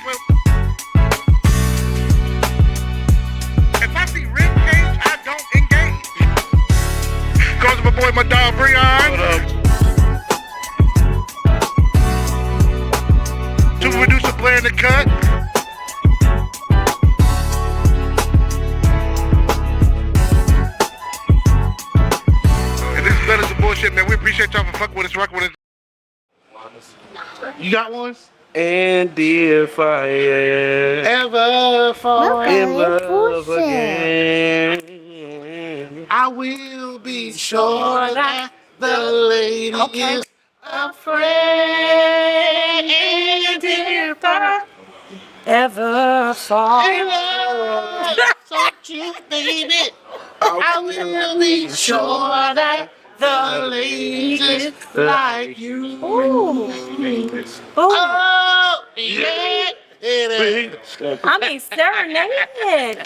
Well, if I see rib cage, I don't engage. Goes to my boy, my dog, Breon. What up? To producer player in the cut. And this is Bellies and bullshit, man. We appreciate y'all for fucking with us, rocking with us. You got one? And if I Ever fall in love again, I will be sure that the lady is afraid. And if I Ever fall. don't you, baby, I will be sure that the ladies like you. Ooh. Oh, yeah. I mean, serenaded.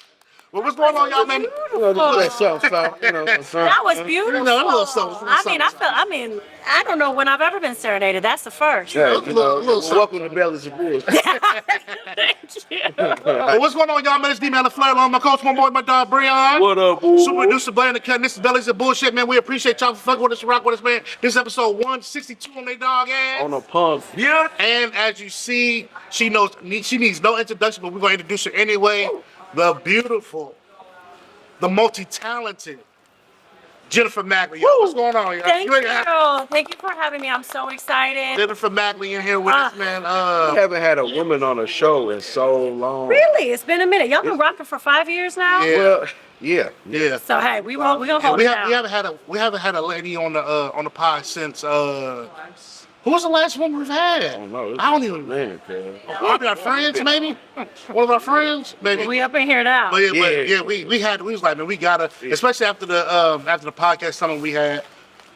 Well, what's going on, y'all, man? Beautiful. That was beautiful. I mean, I don't know when I've ever been serenaded. That's the first. yeah, welcome to Bellies and Bulls. Thank you. Well, what's going on, y'all, man? It's D-Man LaFleur, along my coach, my boy, my dog, Breon. What up, boy? Super producer, Blaine the Cut. This is Bellies and Bullshit, man. We appreciate y'all for fucking with us, rock with us, man. This is episode 162 on they dog ass. On a pump. Yeah. And as you see, she needs no introduction, but we're going to introduce her anyway. The beautiful, the multi-talented Jennifer Magley. Yo, what's going on, y'all? Thank you. Thank you for having me. I'm so excited. Jennifer Magley in here with us, man. We haven't had a woman on a show in so long. Really? It's been a minute. Y'all been rocking for 5 years now? Yeah. Well, yeah. So hey, we gonna hold it down. We haven't had a lady on the pod since who was the last one we've had? I don't know. I don't even. Man, cuz. Probably our friends, maybe. One of our friends, maybe. We up in here now. But we was like, man, we gotta, especially after the podcast summit we had,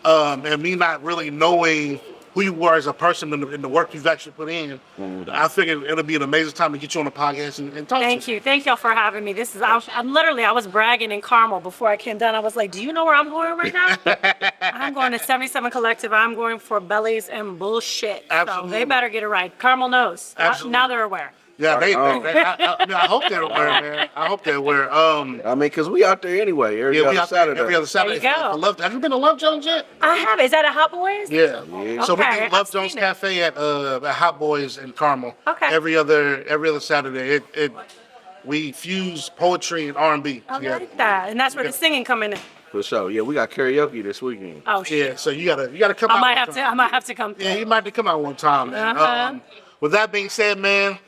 and me not really knowing who you were as a person in the work you've actually put in. I figured it'll be an amazing time to get you on the podcast and talk to you. Thank y'all for having me. I was bragging in Carmel before I came down. I was like, do you know where I'm going right now? I'm going to 77 Collective. I'm going for Bellies and Bullshit. Absolutely. So they better get it right. Carmel knows. Absolutely. Now they're aware. Yeah, I hope they're aware, man. I hope they're aware. I mean, because we out there anyway every other Saturday. Every other Saturday. There you go. Have you been to Love Jones yet? I have. Is that a Hot Boys? Yeah. So we Okay, do Love I've Jones seen it. Cafe at Hot Boys in Carmel. Okay. Every other Saturday. We fuse poetry and R&B I together. like that. And that's where the singing coming in. For sure. Yeah, we got karaoke this weekend. Oh shit. Yeah, so you gotta come out. I might have to come through. Yeah, you might have to come out one time, man. Uh-huh. With that being said, man,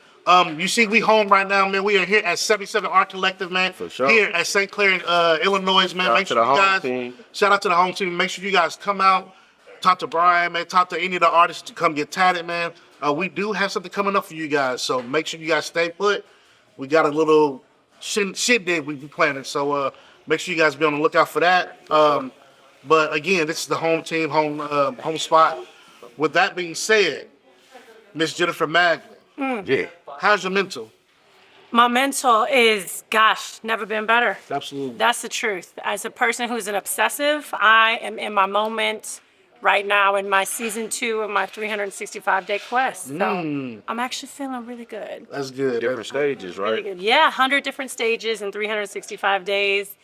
you see we home right now, man. We are here at 77 Art Collective, man. For sure. Here at St. Clair, Illinois, man. Shout out to Shout out to the home team. Make sure you guys come out, talk to Brian, man. Talk to any of the artists to come get tatted, man. We do have something coming up for you guys, so make sure you guys stay put. We got a little shit that we be planning, so make sure you guys be on the lookout for that. But again, this is the home team, home spot. With that being said, Miss Jennifer Magley. Yeah. How's your mental? My mental is, never been better. Absolutely. That's the truth. As a person who's an obsessive, I am in my moment right now in my season 2 of my 365-day quest. So I'm actually feeling really good. That's good. Different stages, right? Really good. Yeah, 100 different stages in 365 days.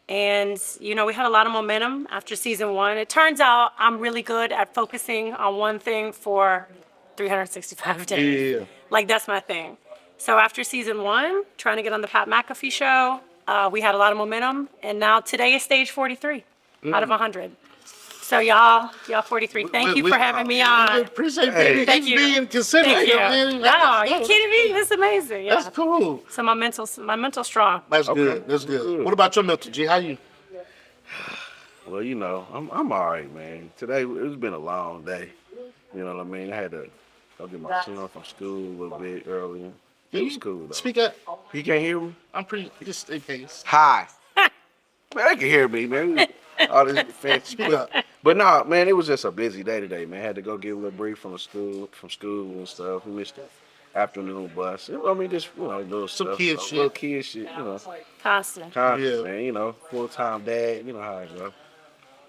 And, we had a lot of momentum after season 1. It turns out I'm really good at focusing on one thing for 365 days. Yeah. Like, that's my thing. So after season 1, trying to get on the Pat McAfee show, we had a lot of momentum. And now today is stage 43 out of 100. So y'all 43, thank you for having me on. Appreciate Thank you. being considerate. Thank you. Man. No, you kidding me? This is amazing. Yeah. That's cool. So my mental strong. That's good. That's good. What about your mental, G? How you? Well, I'm all right, man. Today, it's been a long day. You know what I mean? I had to go get my son from school a little bit earlier. It was cool, though. Speak up. You can't hear me? I'm pretty, just in case. Hi. Man, they can hear me, man. All this fancy Speak up. But no, man, it was just a busy day today, man. Had to go get a little break from school and stuff. We missed the afternoon bus. I mean, just little Some stuff. kid shit. Little kid shit, Constant. Yeah. man. Full-time dad. You know how it goes.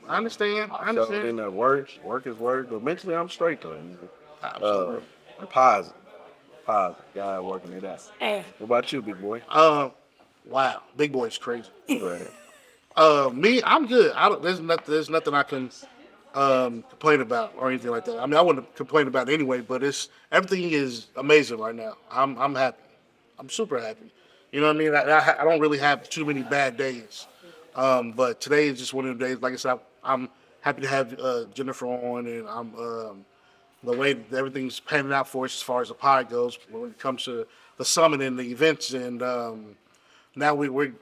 I understand. So then work is work. But mentally, I'm straight though. Absolutely. I'm positive. positive. God working it out. Hey, What about you, big boy? Wow, big boy's crazy. Go ahead. Me, I'm good. I don't. There's nothing I can complain about or anything like that. I mean, I wouldn't complain about it anyway. But everything is amazing right now. I'm happy. I'm super happy. You know what I mean? I don't really have too many bad days. But today is just one of the days. Like I said, I'm happy to have Jennifer on, and I'm the way that everything's panning out for us as far as the pod goes when it comes to the summit and the events, and now we're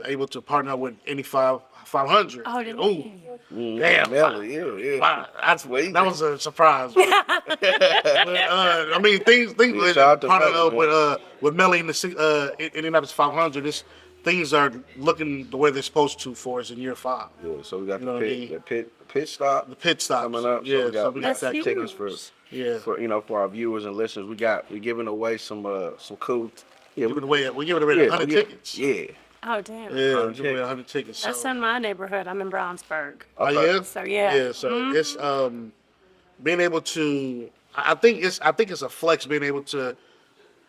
able to partner up with any 500. oh, did Ooh, we? damn! Melly, yeah. Wow, That's way. that was a surprise. But, I mean, things Yeah, shout out to partnered up Melly, with Melly in the Indianapolis 500. Things are looking the way they're supposed to for us in year 5. Yeah, so we got You know the what I pit, mean? the pit stop. The pit stops coming up. Yeah, so we got That's huge. tickets for Yeah. for our viewers and listeners. We're giving away some cool. Yeah, We're giving away 100 tickets. Yeah. Oh, damn. Yeah, we're giving away 100 tickets. That's So. in my neighborhood. I'm in Brownsburg. Oh Okay. yeah. So, yeah. Yeah. So it's being able to. I think it's a flex being able to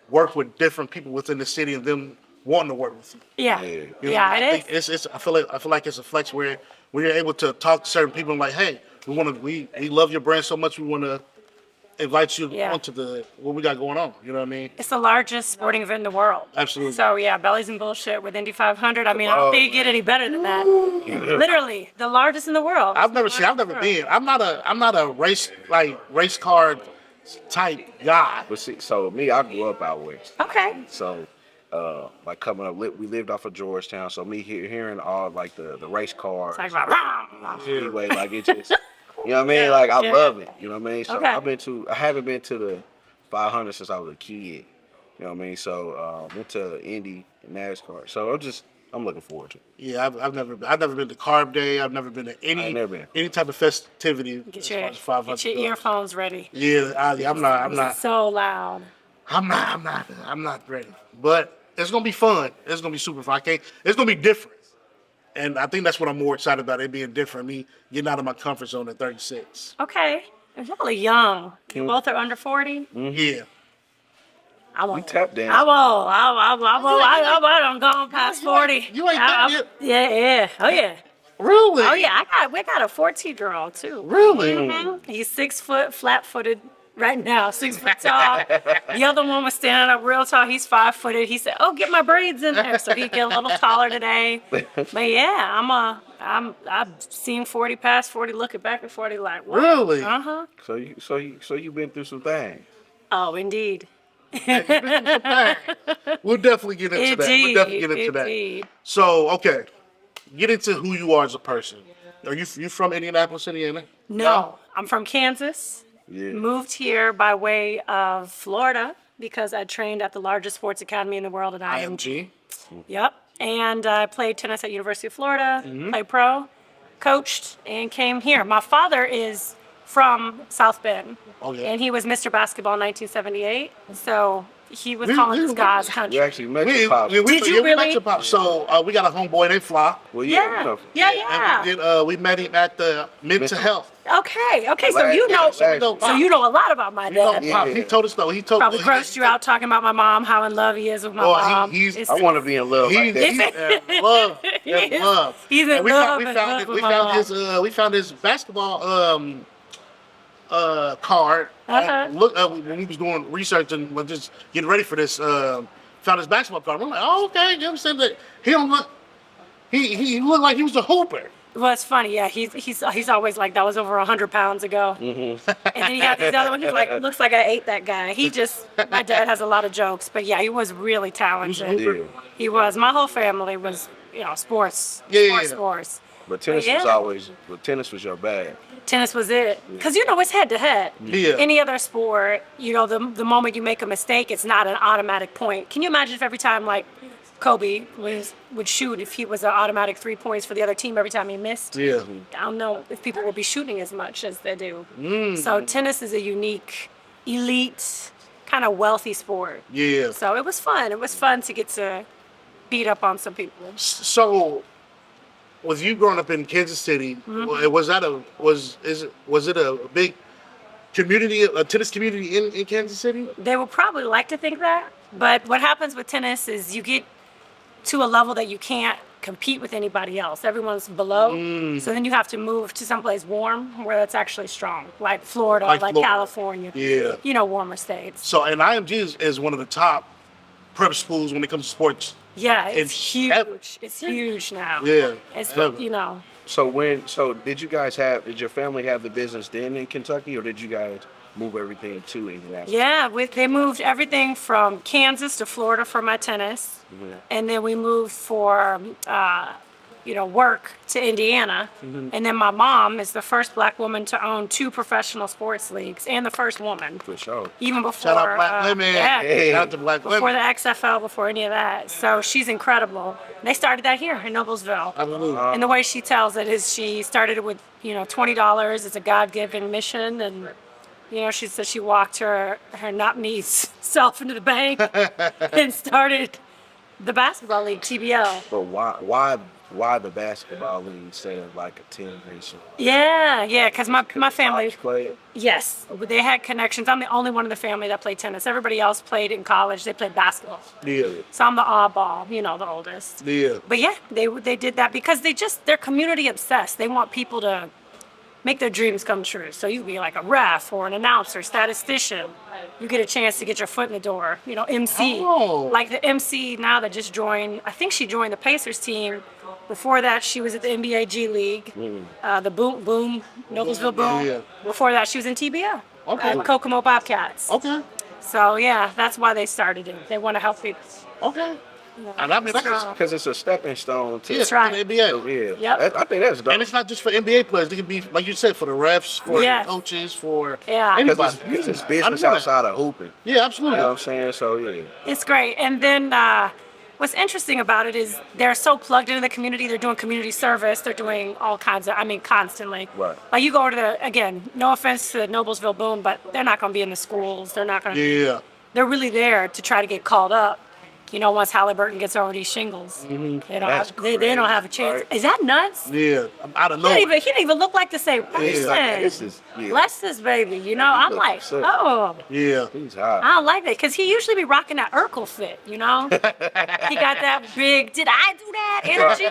work with different people within the city and them wanting to work with you. Yeah. Yeah. You know, Yeah, I it think is. It's I feel like it's a flex where you're able to talk to certain people and like, hey, we love your brand so much we want to invite you Yeah. onto what we got going on. You know what I mean? It's the largest sporting event in the world. Absolutely. So yeah, Bellies and Bullshit with Indy 500. I mean, I don't think you get any better than that. Literally, the largest in the world. I've never been. I'm not a race car type guy. But see, so me, I grew up out west. Okay. So, like coming up, we lived off of Georgetown. So me hearing all like the race cars, Talk about. anyway, like it just, you know what I mean? Like I Yeah. love it. You know what I mean? So Okay. I haven't been to the 500 since I was a kid. You know what I mean? So went to Indy and NASCAR. So I'm looking forward to it. Yeah, I've never been to Carb Day. I've never been to I ain't never been. any type of festivity Get as your, far as 500 get your goes. earphones ready. Yeah, I'm not So loud. I'm not ready. But it's gonna be fun. It's gonna be super fun. It's gonna be different. And I think that's what I'm more excited about, it being different, me getting out of my comfort zone at 36. Okay. Y'all are young. You both are under 40. Yeah. I We won't. tap dance. I won't. I don't go past 40. You ain't done yet. Yeah. Oh yeah. Really? Oh yeah. We got a 14-year-old too. Really? Mhm. He's 6 foot, flat-footed right now, 6 foot tall. The other one was standing up real tall. He's 5-footed. He said, "Oh, get my braids in there," so he get a little taller today. But yeah, I've seen 40 past 40, looking back at 40 like, what? Really? Uh-huh. So you been through some things. Oh, indeed. We'll definitely get into that. We'll definitely get into that. Indeed. So, okay. Get into who you are as a person. Are you from Indianapolis, Indiana? No, I'm from Kansas. Yeah. Moved here by way of Florida because I trained at the largest sports academy in the world at IMG. Yep. And I played tennis at University of Florida, played pro, coached, and came here. My father is from South Bend. Oh, yeah. And he was Mr. Basketball in 1978. So he was We- calling we- this God's You country. actually met your pops. Did you we met really? your pop. So we got a homeboy named Fly. Well, Yeah. Yeah. And we met him at the mental health. Okay. So Last- you know, last- so you know a lot about my You know, dad. Pop, he told us though. He told Probably grossed you out talking about my mom, how in love he is with my Oh, mom. he's- It's- I want to be in love like He's that. in love. He In is. love. He's in And we love found, and love with we my found mom. his we found his basketball card. Uh-huh. When we was doing research and was just getting ready for this, found his basketball card. I'm like, oh, okay. You understand that he don't look. He looked like he was a hooper. Well, it's funny, yeah. He's always like, that was over 100 pounds ago. Mm-hmm. And then he had this other one. He's like, looks like I ate that guy. My dad has a lot of jokes, but yeah, he was really talented. Yeah. He was. My whole family was, sports. Yeah. Sports. But tennis Yeah. tennis was your bag. Tennis was it. Because, it's head to head. Yeah. Any other sport, the moment you make a mistake, it's not an automatic point. Can you imagine if every time, like, Kobe would shoot, if he was an automatic 3 points for the other team every time he missed? Yeah. I don't know if people will be shooting as much as they do. So tennis is a unique, elite, kind of wealthy sport. Yeah. So it was fun. It was fun to get to beat up on some people. So, with you growing up in Kansas City, Mm-hmm. was it a big community, a tennis community in Kansas City? They would probably like to think that, but what happens with tennis is you get to a level that you can't compete with anybody else. Everyone's below. So then you have to move to someplace warm where it's actually strong, like Florida, like Florida. California. Yeah. You know, warmer states. So, and IMG is one of the top prep schools when it comes to sports. Yeah, it's It's huge. ever. It's huge now. Yeah, It's, ever. you know, So did your family have the business then in Kentucky, or did you guys move everything to Indianapolis? yeah, they moved everything from Kansas to Florida for my tennis. And then we moved for, work to Indiana. And then my mom is the first black woman to own 2 professional sports leagues and the first woman. For sure. Even before. Shout out black women. Yeah, Hey. Shout out to black before women. the XFL, before any of that. So she's incredible. They started that here in Noblesville. Absolutely. And the way she tells it is she started it with, $20 as a God-given mission. And, she said she walked her not-me self into the bank and started the basketball league, TBL. But why the basketball league instead of like a team nation? Yeah, because my family, Play. yes, they had connections. I'm the only one in the family that played tennis. Everybody else played in college. They played basketball. Yeah. So I'm the oddball, the oldest. Yeah. But yeah, they did that because they're community obsessed. They want people to make their dreams come true. So you could be like a ref or an announcer, statistician. You get a chance to get your foot in the door. MC. Oh. Like the MC now that just joined. I think she joined the Pacers team. Before that, she was at the NBA G League, the Boom, Noblesville Boom. Yeah. Before that, she was in TBL, Okay. Kokomo Bobcats. Okay. So yeah, that's why they started it. They want to help people. Okay. And I mean, that's Because it's a stepping stone to That's right. the NBA. yeah. Yep. I think that's dope. And it's not just for NBA players. It can be, like you said, for the refs, for Yeah. the coaches, for Yeah. anybody. Because it's I business know that. outside of hooping. Yeah, absolutely. You know what I'm saying? So yeah. It's great. And then what's interesting about it is they're so plugged into the community. They're doing community service. They're doing all kinds of, constantly. Right. Like you go to again, no offense to Noblesville Boom, but they're not going to be in the schools. They're not going to. Yeah. They're really there to try to get called up. Once Halliburton gets over these shingles, they don't That's they don't have a chance. right? Is that nuts? Yeah. I don't He know. didn't even look like the same person. This is Bless this baby, I'm look like, sick. oh, Yeah. he's hot. I don't like that because he usually be rocking that Urkel fit, He got that big, did I do that energy,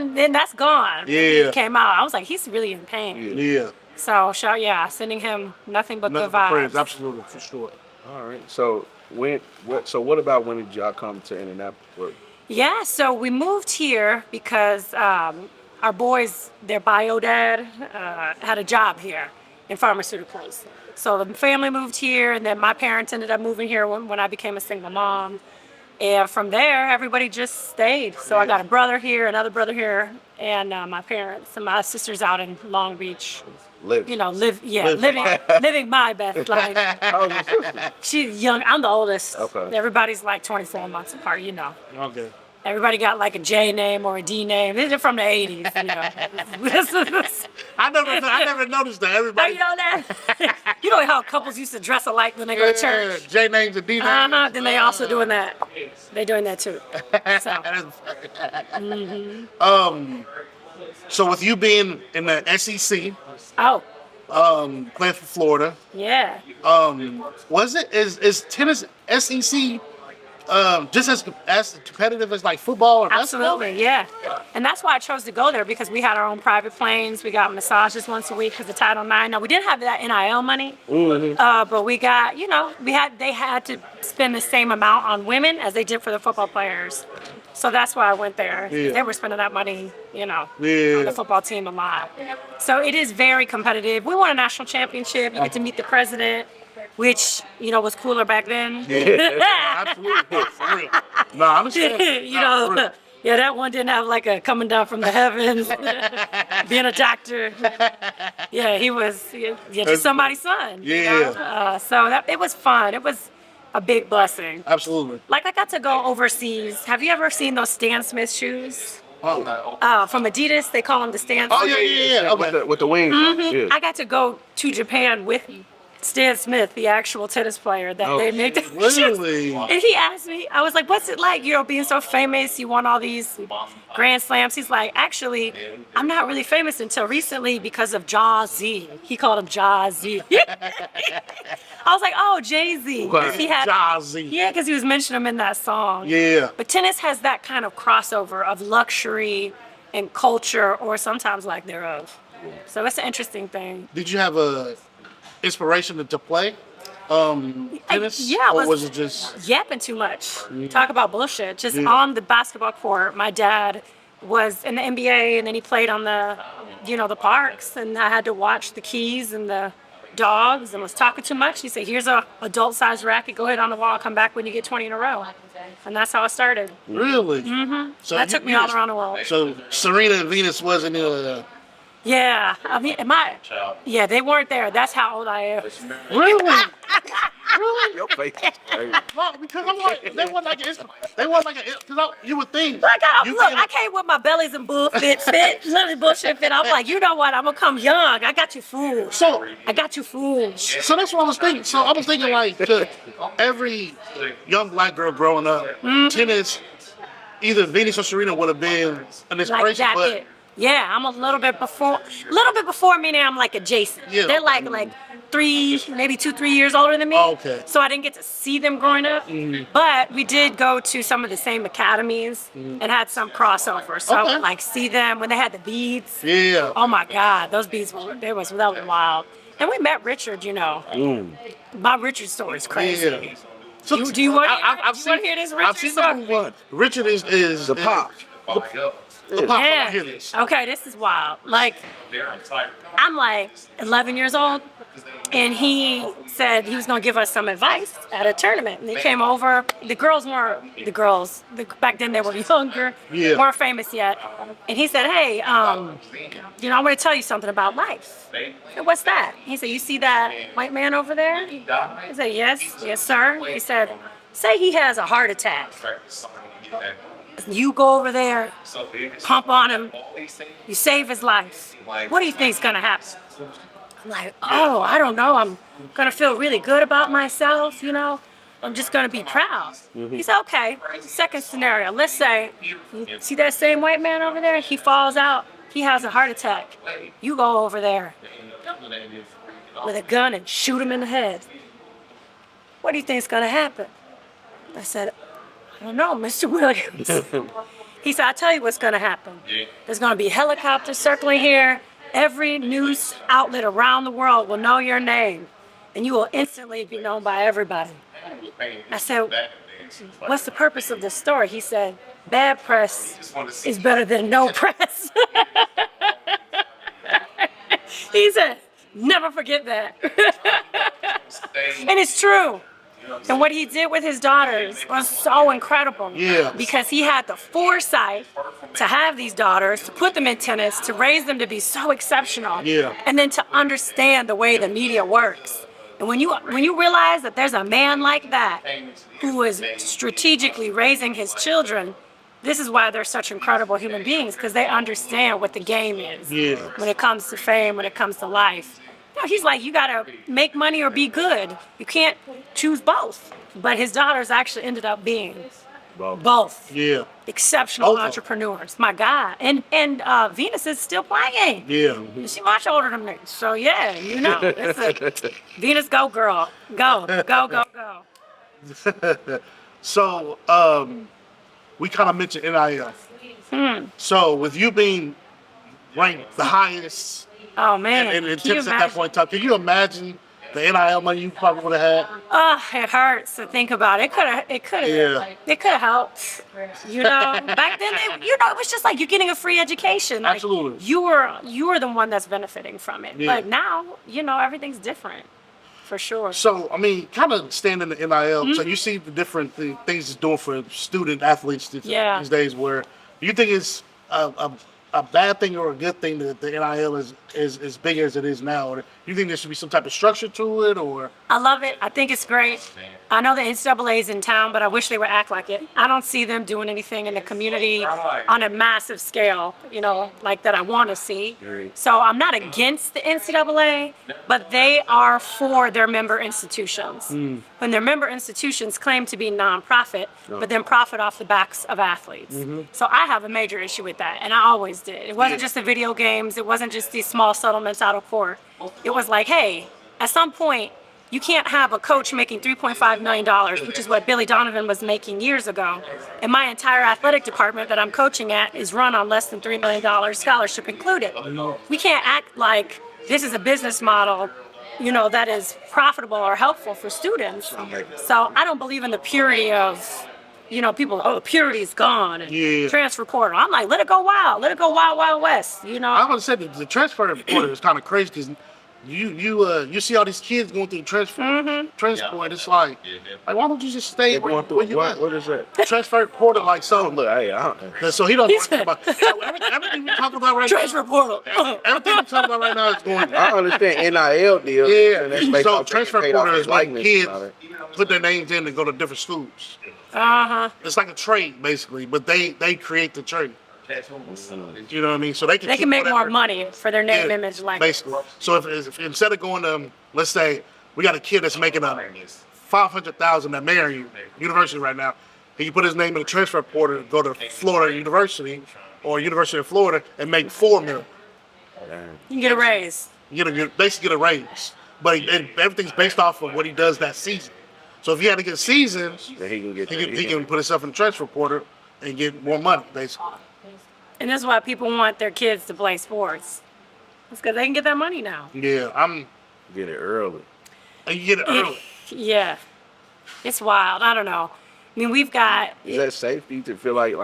and then that's gone. Yeah. He came out. I was like, he's really in pain. Yeah. So, sending him nothing but Nothing good but praise. vibes. Absolutely, for sure. All right. So what about when did y'all come to Indianapolis? Yeah, so we moved here because our boys, their bio dad, had a job here in pharmaceuticals. So the family moved here, and then my parents ended up moving here when I became a single mom. And from there, everybody just stayed. So I got a brother here, another brother here, and my parents and my sister's out in Long Beach. Living. Living my best life. How old is your sister? She's young. I'm the oldest. Okay. Everybody's like 24 months apart, Okay. Everybody got like a J name or a D name. They're from the 80s, I never noticed that. Oh, Everybody. you know that? You know how couples used to dress alike when they go to church? J names and D names. Then they also doing that. They doing that too. So, So with you being in the SEC, oh, playing for Florida, yeah. is tennis SEC just as competitive as like football or basketball? Absolutely, yeah. And that's why I chose to go there because we had our own private planes. We got massages once a week because of Title IX. Now, we didn't have that NIL money, but we got, they had to spend the same amount on women as they did for the football players. So that's why I went there. Yeah. They were spending that money, on the football team a lot. So it is very competitive. We won a national championship. You get to meet the president, which, was cooler back then. Absolutely, for real. No, I understand. For real. Yeah, that one didn't have like a coming down from the heavens, being a doctor. Yeah, he was just somebody's son. Yeah. So it was fun. It was a big blessing. Absolutely. Like I got to go overseas. Have you ever seen those Stan Smith shoes? From Adidas, they call them the Stan Smith. Oh yeah. Okay. With the wings. I got to go to Japan with Stan Smith, the actual tennis player that they made. Really? And he asked me, I was like, what's it like, being so famous? You won all these Grand Slams. He's like, actually, I'm not really famous until recently because of Jay-Z. He called him Jay-Z. I was like, oh, Jay-Z. 'Cause he had, Jazzy. yeah, because he was mentioning him in that song. Yeah. But tennis has that kind of crossover of luxury and culture, or sometimes lack thereof. So it's an interesting thing. Did you have a inspiration to play tennis? Yeah, Or was it just... yapping too much. Talk about bullshit. Just on the basketball court. My dad was in the NBA, and then he played on the, the parks, and I had to watch the keys and the dogs, and was talking too much. He said, "Here's a adult-sized racket. Go ahead on the wall. Come back when you get 20 in a row." And that's how I started. Really? Mm-hmm. So That took me all around the world. So Serena and Venus wasn't Yeah, I mean, yeah, they weren't there. That's how old I am. really? Your face is crazy. No, because I'm like, they want like because you would think. Look, I came with my bellies and bullshit literally bullshit fit. I'm like, you know what? I'm gonna come young. I got you fooled. I got you fooled. So that's what I was thinking. So I was thinking like to every young black girl growing up, tennis, either Venus or Serena would have been an inspiration. Like that, but yeah, I'm a little bit before, meaning I'm like adjacent. Yeah. They're like 3, maybe 2, 3 years older than me. Oh, okay. So I didn't get to see them growing up, but we did go to some of the same academies and had some crossover. So I Okay. would like see them when they had the beads. yeah. Oh my God, those beads that was wild. And we met Richard, My Richard story is crazy. Yeah. So Do you want I've to hear this Richard I've seen story? the one. Richard is The pop. The pop. I Yeah. wanna hear this. Okay, this is wild. Like, I'm like 11 years old, and he said he was gonna give us some advice at a tournament. And they came over. The girls weren't the girls. Back then they were younger, Yeah. weren't famous yet. And he said, "Hey, I want to tell you something about life." I said, "What's that?" He said, "You see that white man over there?" I said, yes, sir." He said, "Say he has a heart attack. You go over there, pump on him, you save his life. What do you think's gonna happen?" I'm like, "Oh, I don't know. I'm gonna feel really good about myself, I'm just gonna be proud." He said, "Okay, second scenario. Let's say, you see that same white man over there? He falls out, he has a heart attack. You go over there with a gun and shoot him in the head. What do you think's gonna happen?" I said, "I don't know, Mr. Williams." He said, "I'll tell you what's gonna happen. There's gonna be helicopters circling here. Every news outlet around the world will know your name, and you will instantly be known by everybody." I said, "What's the purpose of this story?" He said, "Bad press is better than no press." He said, "Never forget that." And it's true. And what he did with his daughters was so incredible. Yeah. Because he had the foresight to have these daughters, to put them in tennis, to raise them to be so exceptional. Yeah. And then to understand the way the media works. And when you realize that there's a man like that who is strategically raising his children, this is why they're such incredible human beings, because they understand what the game is. Yeah. When it comes to fame, when it comes to life. He's like, you gotta make money or be good. You can't choose both. But his daughters actually ended up being both. Yeah. Exceptional Both of them. entrepreneurs. My God. And Venus is still playing. Yeah. She's much older than me. So yeah, it's a Venus, go girl. Go. So we kind of mentioned NIL. So with you being ranked the highest Oh man. in Can you tennis at that imagine? point in time, can you imagine the NIL money you probably would have had? It hurts to think about it. It could have helped. Back then, it was just like you're getting a free education. Like, Absolutely. You were the one that's benefiting from it. Yeah. But now, everything's different, for sure. So, I mean, kind of staying in the NIL, so you see the different things it's doing for student athletes these days, where do you think it's a bad thing or a good thing that the NIL is as big as it is now? Or You think there should be some type of structure to it, or I love it. I think it's great. I know the NCAA is in town, but I wish they would act like it. I don't see them doing anything in the community on a massive scale, like that I want to see. So I'm not against the NCAA, but they are for their member institutions. When their member institutions claim to be nonprofit, but then profit off the backs of athletes. So I have a major issue with that, and I always did. It wasn't just the video games. It wasn't just these small settlements out of court. It was like, hey, at some point, you can't have a coach making $3.5 million, which is what Billy Donovan was making years ago. And my entire athletic department that I'm coaching at is run on less than $3 million, scholarship included. We can't act like this is a business model, that is profitable or helpful for students. So I don't believe in the purity of, people, the purity is gone and transfer portal. I'm like, let it go wild. Let it go wild, wild west, I would say the transfer portal is kind of crazy because you see all these kids going through the transfer, and it's like why don't you just stay where you at? What is that? Transfer portal, like so. Look, hey, So he don't know what talking about. Everything we talking about right transfer portal. Everything we talking about right now is going. I understand NIL deal. Yeah. So transfer portal is when kids put their names in and go to different schools. It's like a trade basically, but they create the trade. You know what I mean? So they can make more money for their name, image, likeness. Basically. So if instead of going to, let's say we got a kid that's making $500,000 at Marion University right now, he can put his name in the transfer portal, go to Florida University or University of Florida and make $4 million. You can get a raise. Basically get a raise, but everything's based off of what he does that season. So if he had a good season, he can put himself in the transfer portal and get more money, basically. And that's why people want their kids to play sports. It's because they can get that money now. Yeah, get it early. And you get it early. Yeah. It's wild. I don't know. I mean, we've got... Is that safety to feel like...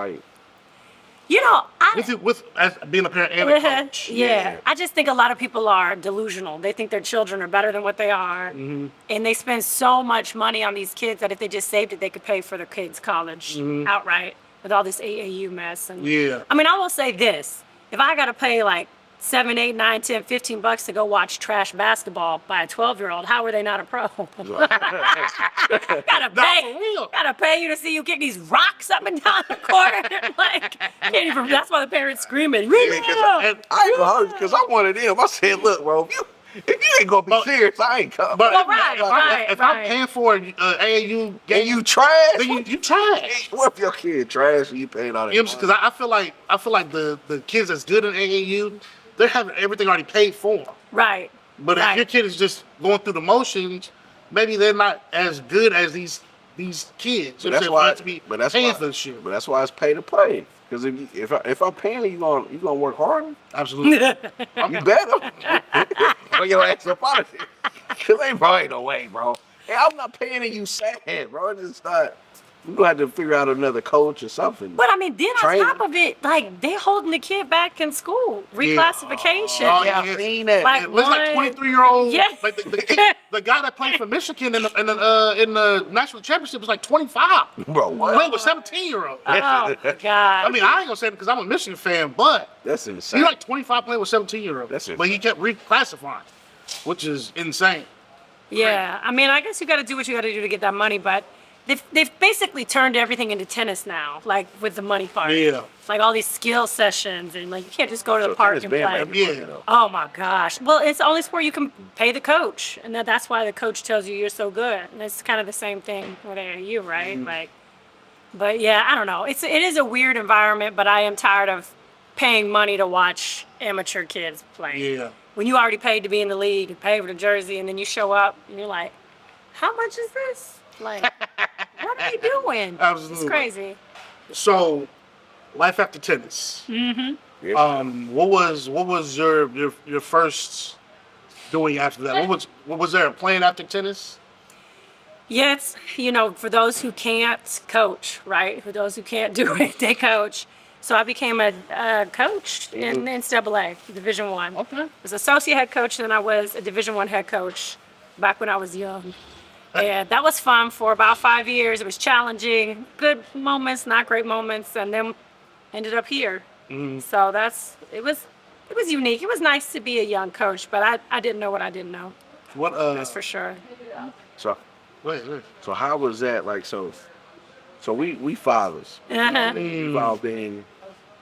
With as being a parent and a coach. Yeah. I just think a lot of people are delusional. They think their children are better than what they are. And they spend so much money on these kids that if they just saved it, they could pay for their kids' college outright with all this AAU mess. And I mean, I will say this. If I got to pay like $7, $8, $9, $10, $15 to go watch trash basketball by a 12-year-old, how are they not a pro? Gotta pay you to see you kick these rocks up and down the court. That's why the parents screaming. I ain't because I'm one of them. I said, look, bro, if you ain't gonna be serious, I ain't coming. But if I'm paying for an AAU game, and you trash, then you trash. What if your kid trash and you paying all that? Because I feel like the kids that's good in AAU, they're having everything already paid for. Right. But if your kid is just going through the motions, maybe they're not as good as these kids. But that's why. But that's why it's pay to play. Because if I'm paying you, gonna work harder. Absolutely. You better. Or your ass up out of here. Because ain't probably no way, bro. Hey, I'm not paying you sad, bro. It's not. We're gonna have to figure out another coach or something. But I mean, then on top of it, like they holding the kid back in school, reclassification. I've seen that. Like, it looks like 23-year-old. Yeah. Like the guy that played for Michigan in the national championship was like 25. Bro, what? Playing with 17-year-old. Oh my God. I mean, I ain't gonna say it because I'm a Michigan fan, but that's insane. He's like 25 playing with 17-year-olds. That's insane. But he kept reclassifying, which is insane. Yeah, I mean, I guess you got to do what you got to do to get that money, but they've basically turned everything into tennis now, like with the money part. Yeah. Like all these skill sessions, and like you can't just go to the park and play. Yeah. Oh my gosh. Well, it's the only sport you can pay the coach, and that's why the coach tells you you're so good. And it's kind of the same thing with AAU, right? Like, but yeah, I don't know. It is a weird environment, but I am tired of paying money to watch amateur kids play. Yeah. When you already paid to be in the league and pay for the jersey, and then you show up and you're like, how much is this? Like, what are you doing? Absolutely. It's crazy. So, life after tennis. Mm-hmm. What was your first doing after that? What was there, playing after tennis? Yeah, it's, for those who can't coach, right? For those who can't do it, they coach. So I became a coach in NCAA, Division I. Okay. I was associate head coach, and then I was a Division I head coach back when I was young. And that was fun for about 5 years. It was challenging, good moments, not great moments, and then ended up here. So it was it was unique. It was nice to be a young coach, but I didn't know what I didn't know. What That's for sure. So wait, wait. so how was that like? So we fathers. Uh-huh.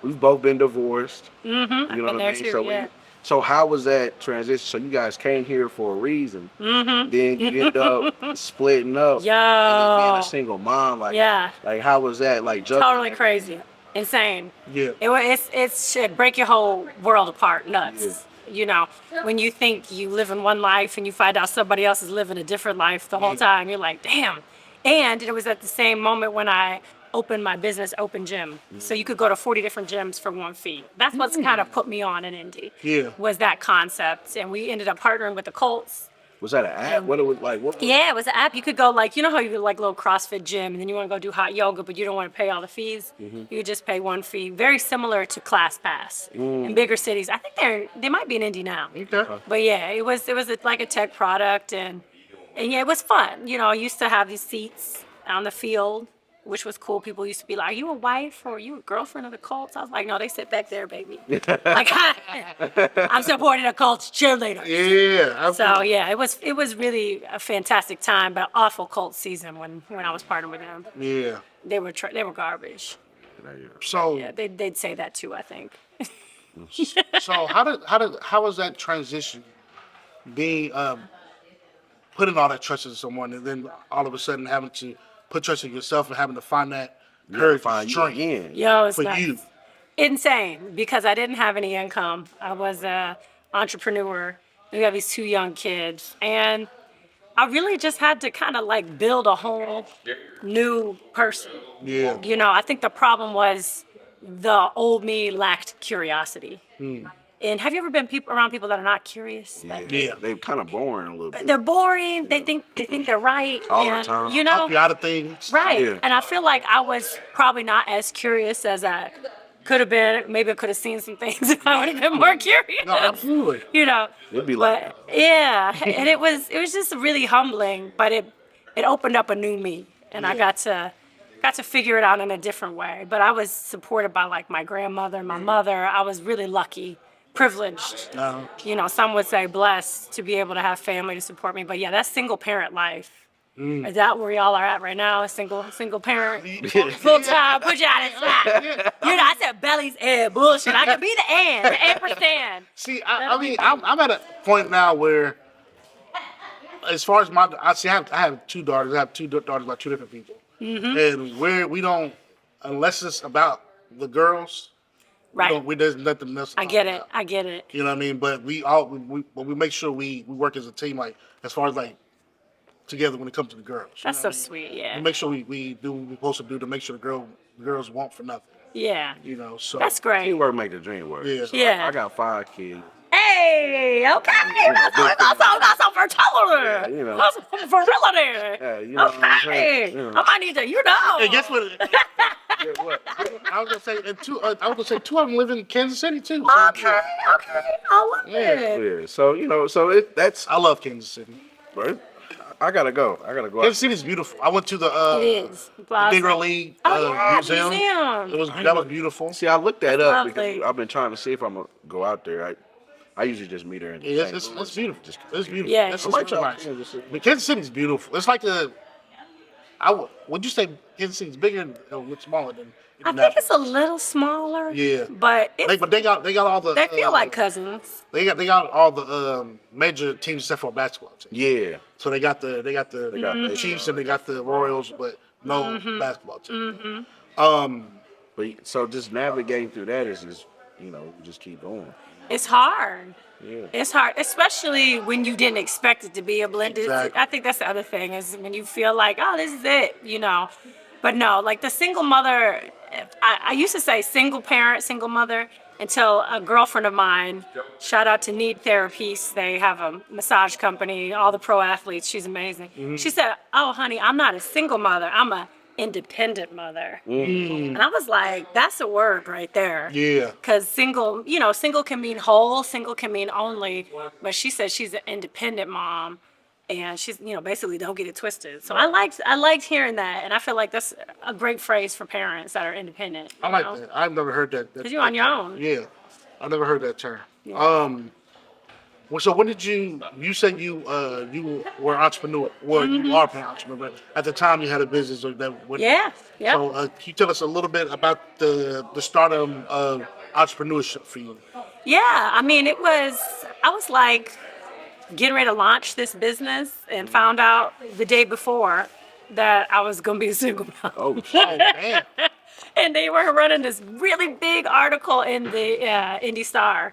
We've both been divorced. Mm-hmm. I've You know been what there I mean? too, So yeah. so how was that transition? So you guys came here for a reason. Mm-hmm. Then you end up splitting up and then being Yo. a single mom. Yeah. Like how was that? Like Totally crazy. Insane. Yeah. It should break your whole world apart. Nuts. You know, when you think you live in one life and you find out somebody else is living a different life the whole time, you're like, damn. And it was at the same moment when I opened my business, Open Gym. So you could go to 40 different gyms for one fee. That's what's kind of put me on in Indy. Yeah. Was that concept. And we ended up partnering with the Colts. Was that an app? What it was like? What? Yeah, it was an app. You could go like, you know how you like little CrossFit gym and then you want to go do hot yoga, but you don't want to pay all the fees. You could just pay one fee. Very similar to Class Pass in bigger cities. I think they might be in Indy now. Okay. But yeah, it was like a tech product and yeah, it was fun. You know, I used to have these seats on the field, which was cool. People used to be like, "Are you a wife or are you a girlfriend of the Colts?" I was like, "No, they sit back there, baby." Like, I'm supporting a Colts cheerleader. Yeah. So yeah, it was really a fantastic time, but an awful Colts season when I was partnering with them. Yeah. They were garbage. So Yeah, they'd say that too. I think. so how was that transition being putting all that trust in someone and then all of a sudden having to put trust in yourself and having to find that courage and strength again. Yo, it's for nuts. you. Insane because I didn't have any income. I was a entrepreneur. We have these two young kids, and I really just had to kind of like build a whole new person. Yeah. You know, I think the problem was the old me lacked curiosity. And have you ever been around people that are not curious? Like, Yeah. They're kind of boring a little bit. they're boring. They think they're right. All the and, time. You know, Help you out of things. right. Yeah. And I feel like I was probably not as curious as I could have been. Maybe I could have seen some things if I would have been more curious. No, absolutely. You know. It'd be like But yeah, and it was just really humbling, but it opened up a new me, and I got to figure it out in a different way. But I was supported by like my grandmother, my mother. I was really lucky, privileged. You know, some would say blessed to be able to have family to support me. But yeah, that's single parent life. Is that where y'all are at right now? A single parent, full time. Put you out of spot. You know, I said bellies and bullshit. I could be the ampersand. See, I mean, I'm at a point now where, as far as I have two daughters. I have two daughters by two different people, and we don't, unless it's about the girls, Right. there's nothing else. I get it. I get it. You know what I mean? But we make sure we work as a team, like as far as like together when it comes to the girls. You That's know so what I mean? sweet. Yeah. We make sure we do what we're supposed to do to make sure the girls want for nothing. Yeah. You know, so That's great. teamwork make the dream work. Yeah. So Yeah. I got 5 kids. Hey, okay. That's some fertility. you know. That's some virility. Yeah, you know what I'm saying? Okay. You know. I might need to, you know. Hey, guess what? Yeah, what? I was gonna say, and two of them live in Kansas City too. So, Okay. I love it. Yeah, so you know, that's I love Kansas City. bro. I gotta go. Kansas City is beautiful. I went to the It is. Negro League Oh, yeah, museum. museum. That was beautiful. See, I looked that up Lovely. because I've been trying to see if I'm gonna go out there. I usually just meet her in the Yeah, St. it's Louis. beautiful. It's beautiful. Yeah. It's I might really try nice. Kansas City. But Kansas City's beautiful. It's like would you say Kansas City's bigger or smaller than I think it's a little smaller. Yeah. But they got all the they feel like cousins. they got all the major teams except for basketball team. Yeah, So they got the Chiefs and they got the Royals, but no basketball team. but so just navigating through that is just just keep going. It's hard. Yeah. It's hard, especially when you didn't expect it to be a blended. Exactly. I think that's the other thing is when you feel like, oh, this is it, you know. But no, like the single mother, I used to say single parent, single mother, until a girlfriend of mine, shout out to Need Therapies, they have a massage company, all the pro athletes, she's amazing. She said, oh, honey, I'm not a single mother, I'm a independent mother. And I was like, that's a word right there. Yeah. Because single can mean whole, single can mean only. But she said she's an independent mom, and she's, basically don't get it twisted. So I liked hearing that, and I feel like that's a great phrase for parents that are independent. I like that. I've never heard that. Because you're on your own. Yeah, I've never heard that term. Well, so when did you said you were an entrepreneur, or you are an entrepreneur, but at the time you had a business or that. Yeah, yeah. So can you tell us a little bit about the start of entrepreneurship for you? Yeah, I mean, I was like getting ready to launch this business and found out the day before that I was going to be a single mom. Oh, Oh man. And they were running this really big article in the Indy Star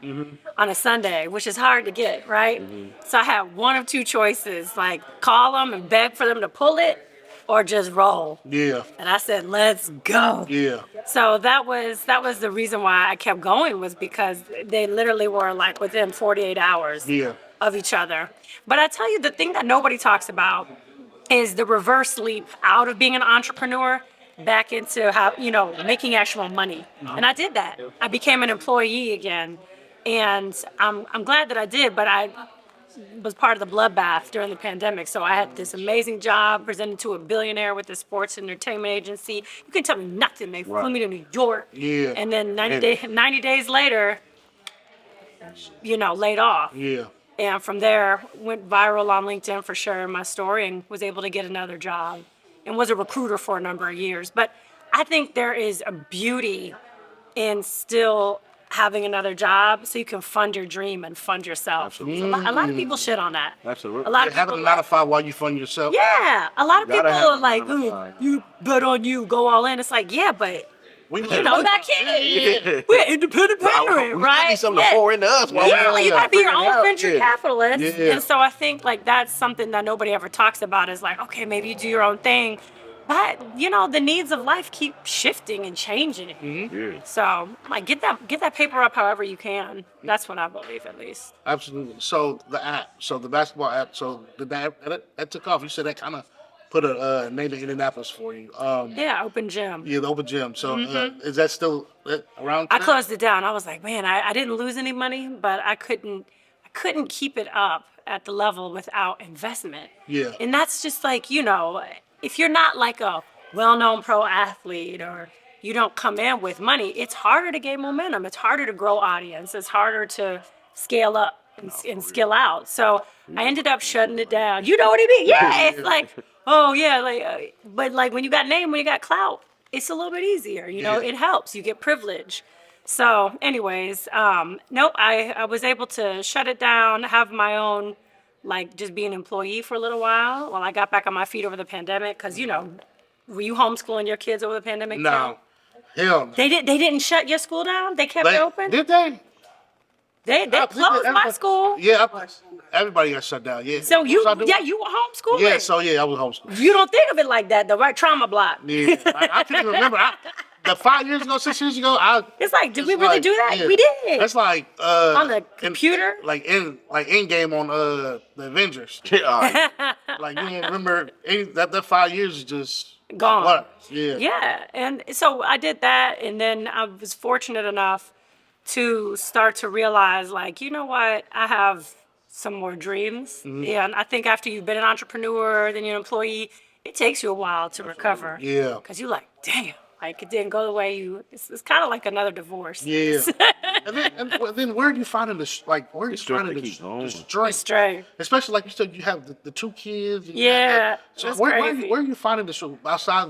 on a Sunday, which is hard to get, right? So I had one of two choices, like call them and beg for them to pull it or just roll. Yeah. And I said, let's go. Yeah. So that was the reason why I kept going, was because they literally were like within 48 hours Yeah. of each other. But I tell you, the thing that nobody talks about is the reverse leap out of being an entrepreneur back into making actual money. And I did that. I became an employee again. And I'm glad that I did, but I was part of the bloodbath during the pandemic. So I had this amazing job presented to a billionaire with a sports entertainment agency. You can tell me nothing. They flew me to New York. Yeah. And then 90 days later, laid off. Yeah. And from there, went viral on LinkedIn for sharing my story and was able to get another job and was a recruiter for a number of years. But I think there is a beauty in still having another job so you can fund your dream and fund yourself. Absolutely. So a lot of people shit on that. Absolutely. A lot of Having people, a 9 to 5 while you fund yourself. yeah, a lot of Gotta people have are a like, 9 to 5. you bet on you, go all in. It's like, yeah, but We that kid, we're independent parent, We right? need something to pour into us. While Yeah, we're you gotta be your figuring it own out. venture Yeah. capitalist. Yeah. And so I think like that's something that nobody ever talks about, is like, okay, maybe you do your own thing. But the needs of life keep shifting and changing. Yeah. So like get that paper up however you can. That's what I believe, at least. Absolutely. So the app, so the basketball app, so that took off. You said that kind of put a name in Indianapolis for you. Yeah, open gym. Yeah, the open gym. So is that still around? I closed it down. I was like, man, I didn't lose any money, but I couldn't keep it up at the level without investment. Yeah. And that's just like, if you're not like a well-known pro athlete, or you don't come in with money, it's harder to gain momentum. It's harder to grow audience. It's harder to scale up and skill out. So I ended up shutting it down. You know what I mean? Yeah, it's like, oh yeah, but like when you got name, when you got clout, it's a little bit easier. It helps. You get privilege. So, anyways, nope. I was able to shut it down, have my own, like just be an employee for a little while I got back on my feet over the pandemic. Because were you homeschooling your kids over the pandemic? No. Hell no. They didn't shut your school down. They kept it open. Did they? They closed my school. Yeah, everybody got shut down. Yeah. So you I do- were homeschooling. Yeah, so yeah, I was homeschooled. You don't think of it like that, though, right? Trauma block. Yeah, I can't even remember. The 5 years ago, 6 years ago, It's like, did we it's really like, do that? yeah. We did. That's like On the computer? in game on the Avengers. Yeah, all right. Like you don't remember that 5 years is just Gone. What? Yeah. Yeah, and so I did that, and then I was fortunate enough to start to realize, like, you know what, I have some more dreams. And I think after you've been an entrepreneur, then you're an employee, it takes you a while to recover. Yeah. Because you're like, damn, like it didn't go the way it's kind of like another divorce. Yeah. and then where are you finding where are you strength finding to the keep going. strength? Straight. Especially like you said, you have the 2 kids. and you Yeah, have that. So that's where crazy. are you finding the strength outside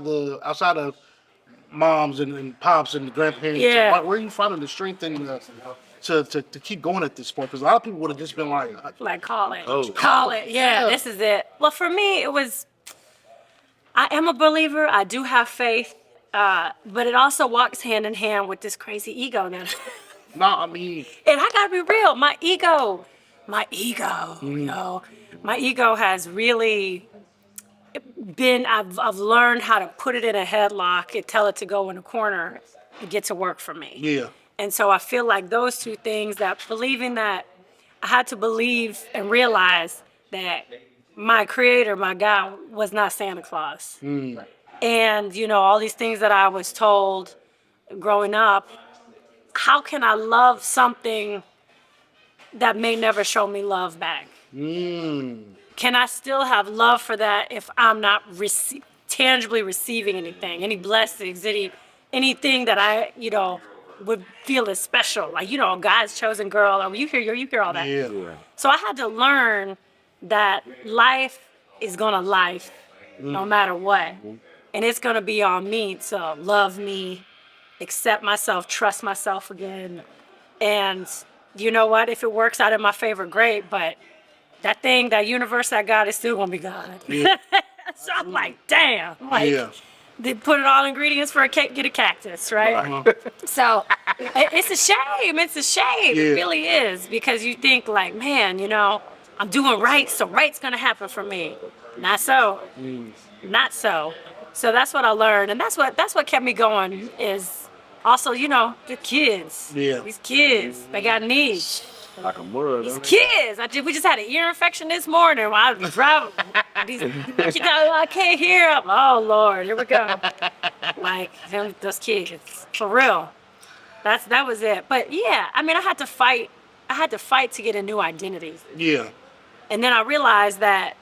of moms and pops and grandparents? Yeah. Where are you finding the strength to keep going at this point? Because a lot of people would have just been like, Like, call it. Oh. Call it. Yeah, Yeah. this is it. Well, for me, I am a believer. I do have faith. But it also walks hand in hand with this crazy ego that, no, I mean, and I gotta be real, my ego, my ego has really been, I've learned how to put it in a headlock and tell it to go in a corner and get to work for me. yeah. And so I feel like those two things, that believing that I had to believe and realize that my creator, my God, was not Santa Claus. And, all these things that I was told growing up, how can I love something that may never show me love back? Can I still have love for that if I'm not tangibly receiving anything, any blessings, anything that I, would feel as special. Like, you know, God's chosen girl, or you hear all that. Yeah. Yeah. So I had to learn that life is gonna life no matter what. And it's gonna be on me to love me, accept myself, trust myself again. And you know what? If it works out in my favor, great. But that thing, that universe I got is still gonna be God. Yeah. So I'm like, damn. Like, Yeah. they put it all ingredients for a cake, get a cactus, right? Uh-huh. So it's a shame. It's a shame. Yeah. It really is, because you think like, man, you know, I'm doing right, so right's gonna happen for me. Not so. Not so. So that's what I learned, and that's what kept me going. Is also, you know, the kids. Yeah. These kids, they got needs. Like a mud. These kids. We just had an ear infection this morning while I was driving. These, you know, I can't hear them. Oh Lord, here we go. Like those kids, for real. That was it. But yeah, I mean, I had to fight. I had to fight to get a new identity. Yeah. And then I realized that,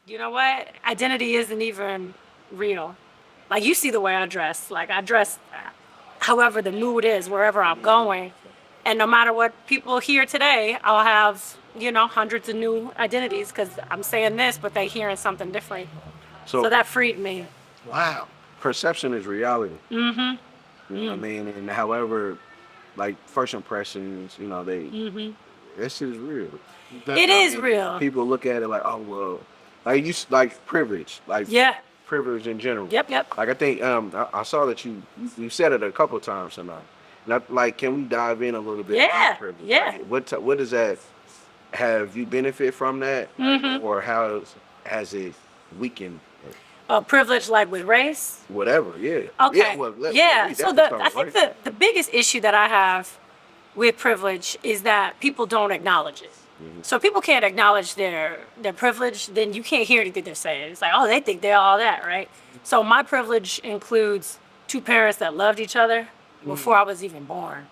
you know what? Identity isn't even real. Like, you see the way I dress. Like, I dress however the mood is, wherever I'm going. And no matter what people hear today, I'll have, you know, hundreds of new identities because I'm saying this, but they hearing something different. So that freed me. Wow. Perception is reality. Mm-hmm. I mean, and however, like, first impressions, you know, that shit is real. It is real. People look at it like, oh, well, like privilege, like Yeah. privilege in general. Yep. Like, I think I saw that you said it a couple of times tonight. Like, can we dive in a little bit? Yeah, on privilege? yeah. Like, what does that? Have you benefit from that, or how has it weakened? Privilege, like with race. Whatever, yeah. Okay. Yeah. Well, So definitely I start, think the biggest issue that I have with privilege is that people don't acknowledge it. So if people can't acknowledge their privilege, then you can't hear anything they're saying. It's like, oh, they think they're all that, right? So my privilege includes two parents that loved each other before I was even born.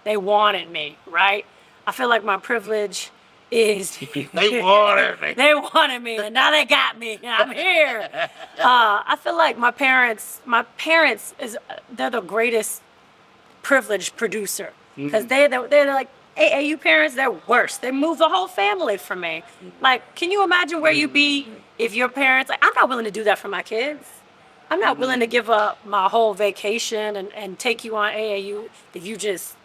They wanted me, right? I feel like my privilege is They wanted me. they wanted me, and now they got me. And I'm here. I feel like my parents they're the greatest privileged producer because they're like AAU parents. They're worse. They move the whole family for me. Like, can you imagine where you'd be if your parents? Like, I'm not willing to do that for my kids. I'm not willing to give up my whole vacation and take you on AAU if you just,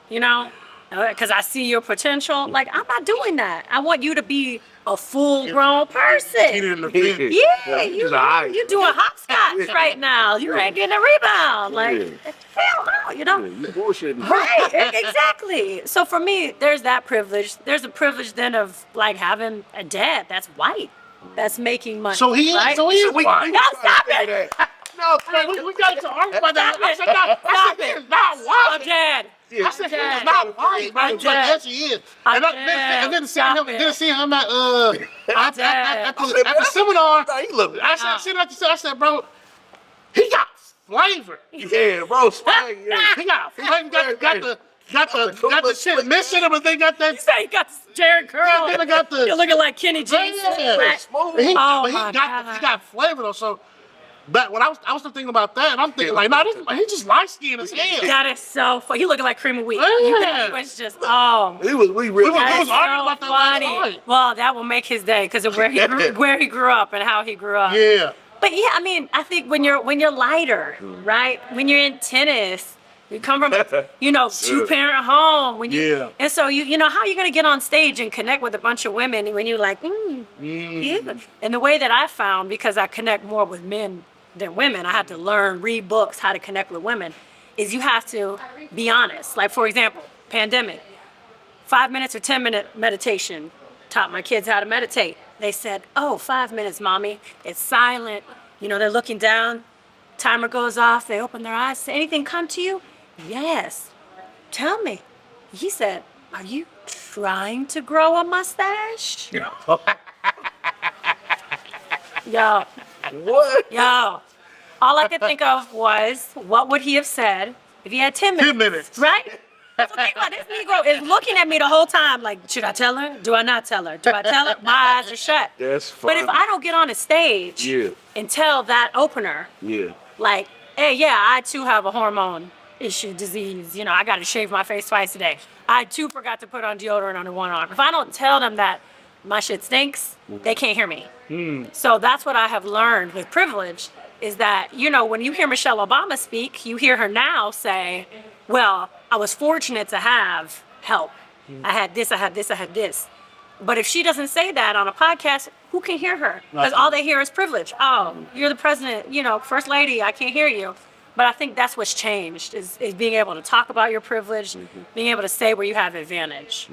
you know, because I see your potential. Like, I'm not doing that. I want you to be a full-grown Get it person. in the field. Yeah, you're doing hopscotch right now. You ain't getting a rebound. Like, hell no, you know. You bullshitting. Right, exactly. So for me, there's that privilege. There's a privilege then of like having a dad that's white, that's making money. So he is. right? So he is white. No, stop it. No, we got to argue about that. I said, no, I said, he is not I'm white. dead. I said, he is not white, man. But yes, he is. And then seeing him at the seminar, I said, bro, he got flavor. Yeah, bro, swag. Yeah. He got flavor. Got the shit missing him, but they got that. You say you got Jared Curl. Then they got the. You're looking like Kenny G. Yeah. Smooth. He my got flavor though. So, but when I was thinking about that, and I'm thinking like, no, he just light skinned as hell. That is so funny. You looking like cream of wheat. Yeah. It was just, oh. We really. That is was arguing so about that last funny. night. Well, that will make his day because of where he grew up and how he grew up. Yeah. But yeah, I mean, I think when you're lighter, right? When you're in tennis, you come from, two-parent home. Yeah. And so you know how you're gonna get on stage and connect with a bunch of women when you're like, yeah. And the way that I found, because I connect more with men than women, I had to read books how to connect with women, is you have to be honest. Like, for example, pandemic, 5 minutes or 10-minute meditation. Taught my kids how to meditate. They said, oh, 5 minutes, mommy. It's silent. You know, they're looking down. Timer goes off. They open their eyes. Say, anything come to you? Yes. Tell me. He said, are you trying to grow a mustache? Yo. What? Yo. All I could think of was, what would he have said if he had 10 minutes? 10 minutes. Right? So think about it. This Negro is looking at me the whole time like, should I tell her? Do I not tell her? Do I tell her? My eyes are shut. That's But funny. if I don't get on a stage and tell that opener, like, hey, yeah, I too have a hormone issue, disease. You know, I got to shave my face twice a day. I too forgot to put on deodorant under one arm. If I don't tell them that my shit stinks, they can't hear me. So that's what I have learned with privilege is that, you know, when you hear Michelle Obama speak, you hear her now say, well, I was fortunate to have help. I had this, I had this, I had this. But if she doesn't say that on a podcast, who can hear her? Because all they hear is privilege. Oh, you're the president, you know, first lady, I can't hear you. But I think that's what's changed is being able to talk about your privilege, being able to say where you have advantage.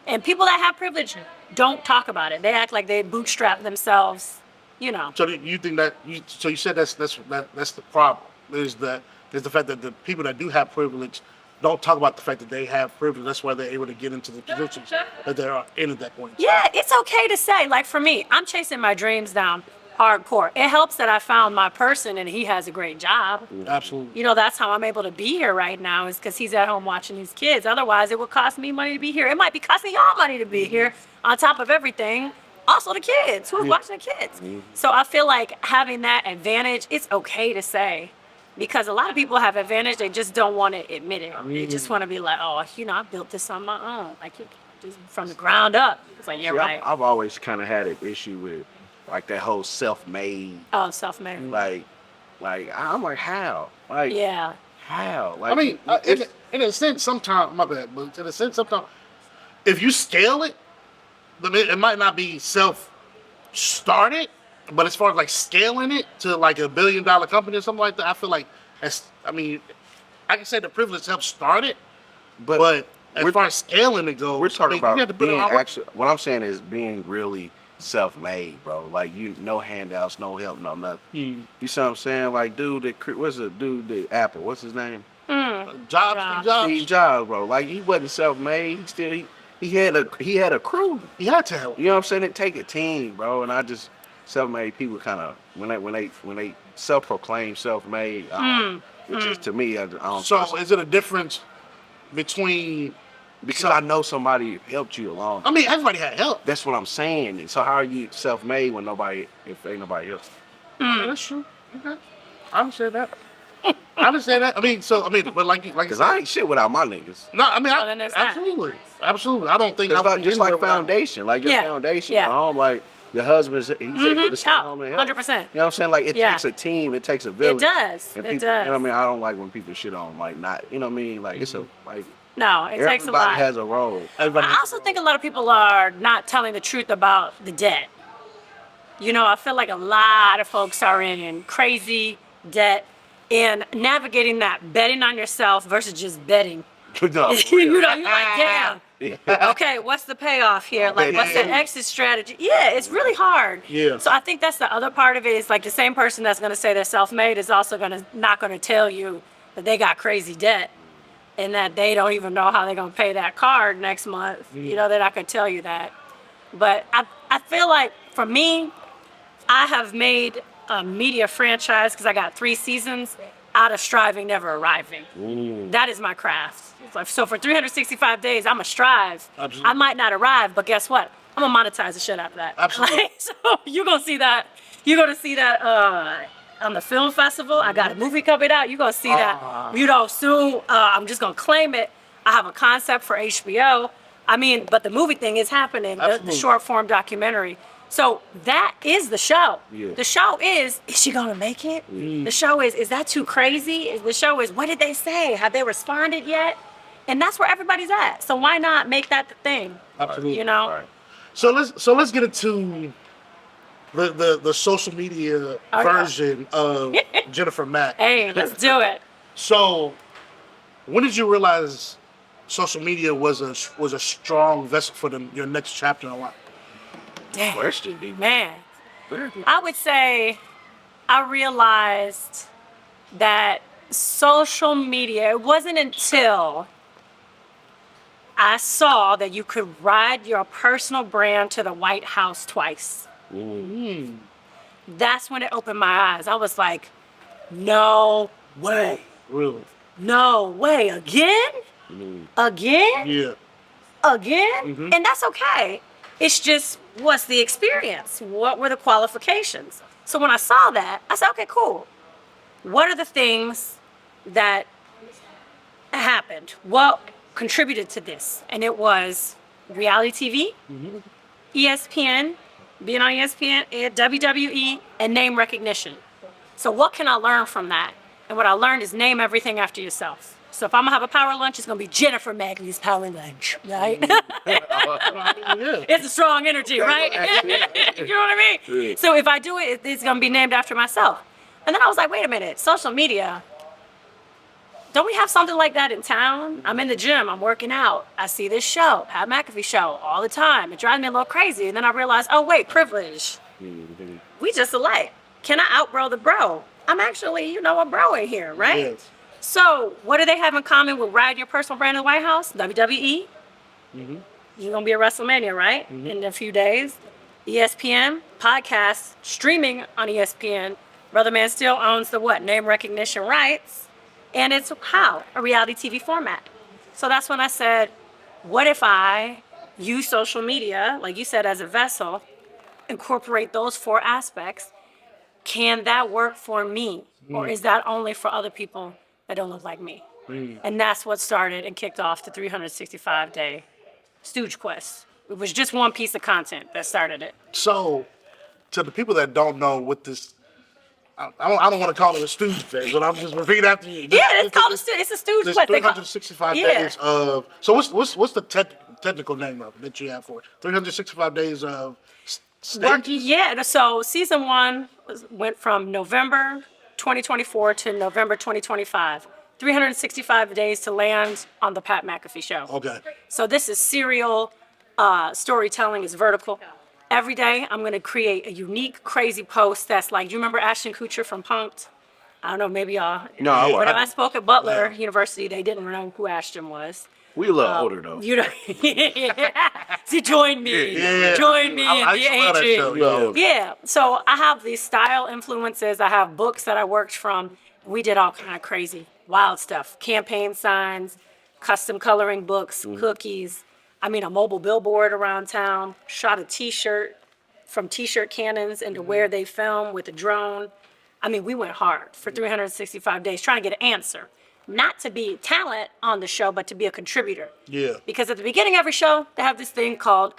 And people that have privilege don't talk about it. They act like they bootstrap themselves, you know. So you think that so you said that's the problem is the fact that the people that do have privilege don't talk about the fact that they have privilege. That's why they're able to get into the positions that they are in at that point. Yeah, it's okay to say. Like for me, I'm chasing my dreams down hardcore. It helps that I found my person and he has a great job. Absolutely. You know, that's how I'm able to be here right now is because he's at home watching his kids. Otherwise, it would cost me money to be here. It might be costing y'all money to be here on top of everything. Also the kids, who's watching the kids. So I feel like having that advantage, it's okay to say. Because a lot of people have advantage, they just don't want to admit it. They just want to be like, oh, you know, I built this on my own. Like, just from the ground up. It's like, yeah, right. I've always kind of had an issue with, like, that whole self-made. Oh, self-made. Like, I'm like, how? Like, yeah. how? Like, I mean, in a sense, sometimes, my bad, but in a sense, sometimes, if you scale it, it might not be self-started, but as far as like scaling it to like $1 billion company or something like that, I feel like I can say the privilege helped start it, but as far as scaling it goes, we're talking you have to about put it being on work. actually. What I'm saying is being really self-made, bro. Like no handouts, no help, no nothing. You see what I'm saying? Like, what's the dude? The Apple, what's his name? Jobs. Steve Jobs, bro. Like he wasn't self-made. He had a crew. He had to help. You know what I'm saying? It take a team, bro. And I just self-made people kind of when they self-proclaim self-made, which is to me, I don't. So is it a difference between? Because I know somebody helped you along. I mean, everybody had help. That's what I'm saying. So how are you self-made when if ain't nobody else? Yeah, that's true. Okay, I understand that. I mean, but like, Because I ain't shit without my niggas. No, I mean, then there's that. absolutely. I don't think It's like, just like anywhere without- foundation, like your Yeah, foundation yeah. at home, like your husband's, he's able to stay home and help. 100%. You know what I'm saying? Like it Yeah. takes a team, it takes a village. It does. And It people, does. You know what I mean? I don't like when people shit on like not, you know what I mean? Like it's a like No, it takes a everybody lot. has a role. I also think a lot of people are not telling the truth about the debt. You know, I feel like a lot of folks are in crazy debt and navigating that betting on yourself versus just betting. No, You know, you're like, damn. yeah. Okay, what's the payoff here? Like, what's the exit strategy? Yeah, it's really hard. Yeah. So I think that's the other part of it is like the same person that's going to say they're self-made is also not going to tell you that they got crazy debt and that they don't even know how they're going to pay that card next month. You know, they're not going to tell you that. But I feel like for me, I have made a media franchise because I got 3 seasons out of striving, never arriving. That is my craft. It's like, so for 365 days, I'm a strive. Absolutely. I might not arrive, but guess what? I'm gonna monetize the shit out of that. Absolutely. Like, so you're gonna see that. You're gonna see that on the film festival. I got a movie coming out. You're gonna see that. You know, soon. I'm just gonna claim it. I have a concept for HBO. I mean, but the movie thing is happening. The Absolutely. short form documentary. So that is the show. Yeah. The show is she gonna make it? The show is that too crazy? The show is, what did they say? Have they responded yet? And that's where everybody's at. So why not make that the thing? Absolutely. You know? Right. So let's get into the social media yeah. version of Jennifer Mack. Hey, let's do it. So, when did you realize social media was a strong vessel for your next chapter in life? Damn. Question, dude. Man, I would say I realized that social media, it wasn't until I saw that you could ride your personal brand to the White House twice. That's when it opened my eyes. I was like, no way. Really? No way. Again? Again? Yeah. Again? And that's okay. It's just, what's the experience? What were the qualifications? So when I saw that, I said, okay, cool. What are the things that it happened. What contributed to this? And it was reality TV, ESPN, being on ESPN, and WWE, and name recognition. So what can I learn from that? And what I learned is name everything after yourself. So if I'm gonna have a power lunch, it's gonna be Jennifer Magley's power lunch, right? Yeah. It's a strong energy, right? You know what I mean? Yeah. So if I do it, it's gonna be named after myself. And then I was like, wait a minute, social media. Don't we have something like that in town? I'm in the gym, I'm working out. I see this show, Pat McAfee show, all the time. It drives me a little crazy. And then I realized, oh wait, privilege. We just alike. Can I outgrow the bro? I'm actually, a bro in here, right? Yes. So what do they have in common with riding your personal brand in the White House? WWE. You're gonna be at WrestleMania, right? In a few days. ESPN, podcast, streaming on ESPN. Brother Man still owns the what? Name recognition rights. And it's how? A reality TV format. So that's when I said, what if I use social media, like you said, as a vessel, incorporate those 4 aspects? Can that work for me? Or is that only for other people that don't look like me? And that's what started and kicked off the 365-day Stooge Quest. It was just one piece of content that started it. So, to the people that don't know what this, I don't want to call it a Stooge Fest, but I'm just repeating after you. Yeah, it's called it's a Stooge There's Quest. They call- 365 Yeah. days of. So what's the technical name of it that you have for it? 365 days of stages. Yeah, so season 1 went from November 2024 to November 2025. 365 days to land on the Pat McAfee show. Okay. So this is serial storytelling, is vertical. Every day I'm going to create a unique, crazy post that's like, do you remember Ashton Kutcher from Punk'd? I don't know, maybe y'all. No, When I spoke at Butler University, they didn't know who Ashton was. We a little older though. See, join me. Yeah. Join me I in used the to love that ancient. show. Yeah. Yeah, so I have these style influences. I have books that I worked from. We did all kind of crazy, wild stuff. Campaign signs, custom coloring books, cookies. I mean, a mobile billboard around town. Shot a T-shirt from T-shirt cannons into where they film with a drone. I mean, we went hard for 365 days trying to get an answer. Not to be talent on the show, but to be a contributor. Yeah. Because at the beginning of every show, they have this thing called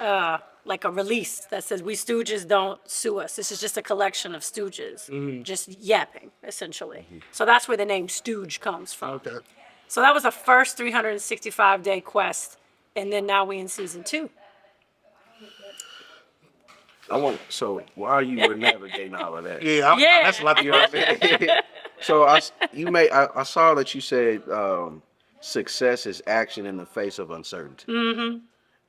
like a release that says, we Stooges don't sue us. This is just a collection of Stooges, just yapping, essentially. So that's where the name Stooge comes from. Okay. So that was the first 365-day quest. And then now we in season 2. So while you were navigating all of that, Yeah. Yeah. That's a lot to you know what I mean? So I saw that you said success is action in the face of uncertainty.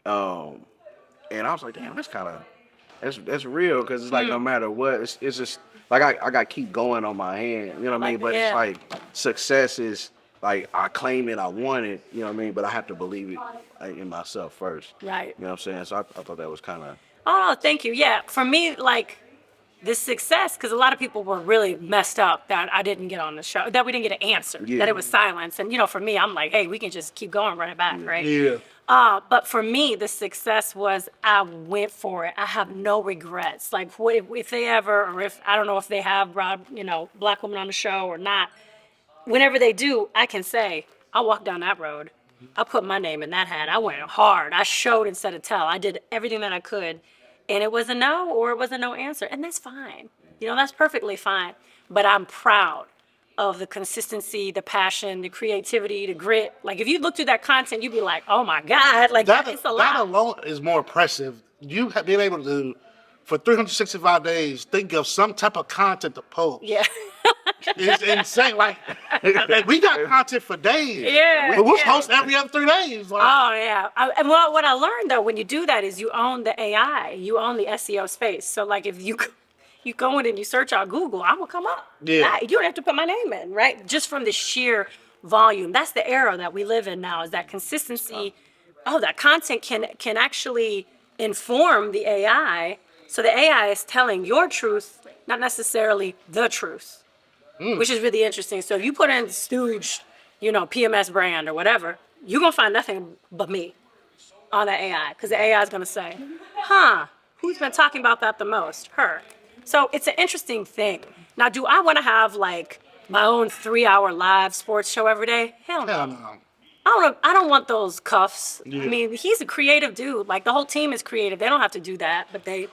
And I was like, damn, that's real, because it's like no matter what, it's just like I got to keep going on my hand, you know what I mean? But it's like success is like I claim it, I want it, you know what I mean? But I have to believe it like, in myself first. Right. You know what I'm saying? So I thought that was kind of. Oh, thank you. Yeah, for me, like, this success, because a lot of people were really messed up that I didn't get on the show, that we didn't get an answer, that it was silence. And, for me, I'm like, hey, we can just keep going, run it back, right? Yeah. But for me, the success was I went for it. I have no regrets. Like, if they ever, or if, I don't know if they have brought, black women on the show or not, whenever they do, I can say, I walked down that road. I put my name in that hat. I went hard. I showed instead of tell. I did everything that I could. And it was a no, or it was a no answer. And that's fine. That's perfectly fine. But I'm proud of the consistency, the passion, the creativity, the grit. Like, if you look through that content, you'd be like, oh my God, like, it's a lot. That alone is more impressive. You have been able to, for 365 days, think of some type of content to post. Yeah. It's insane. Like, we got content for days. Yeah, But we'll yeah. post every other 3 days. Like, Oh, yeah. And what I learned, though, when you do that is you own the AI. You own the SEO space. So, like, if you go in and you search on Google, I will come up. Yeah. You don't have to put my name in, right? Just from the sheer volume. That's the era that we live in now, is that consistency. Oh, that content can actually inform the AI. So the AI is telling your truth, not necessarily the truth. Which is really interesting. So if you put in Stooge, PMS brand or whatever, you're going to find nothing but me on the AI. Because the AI is going to say, who's been talking about that the most? Her. So it's an interesting thing. Now, do I want to have, like, my own 3-hour live sports show every day? Hell no. hell no. I don't want those cuffs. Yeah. I mean, he's a creative dude. Like the whole team is creative. They don't have to do that, but they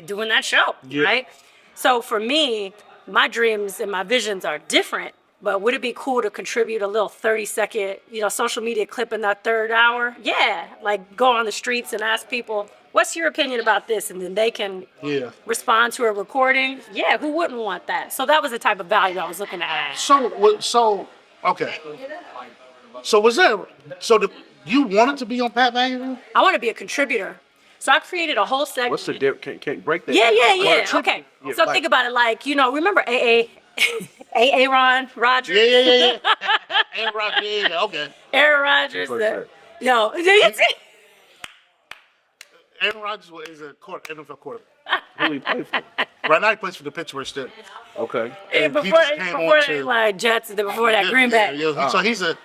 doing that show, Yeah. right? So for me, my dreams and my visions are different. But would it be cool to contribute a little 30-second, social media clip in that third hour? Yeah, like go on the streets and ask people, what's your opinion about this? And then they can Yeah. respond to a recording. Yeah, who wouldn't want that? So that was the type of value I was looking at. Okay. So was that? You wanted to be on Pat Magely? I want to be a contributor. So I created a whole segment. What's the difference? Can you break that? Yeah. Well, Okay. yeah, So like- think about it like, remember Aaron Rodgers? Yeah. Aaron Rodgers, yeah, okay. Aaron Rodgers. What's that? No. Aaron Rodgers is a NFL quarterback. Who he play for? Right now he plays for the Pittsburgh Steelers. Okay. And he Before just came on they to- like Jets, and then before that Green Bay. Yeah. So he's a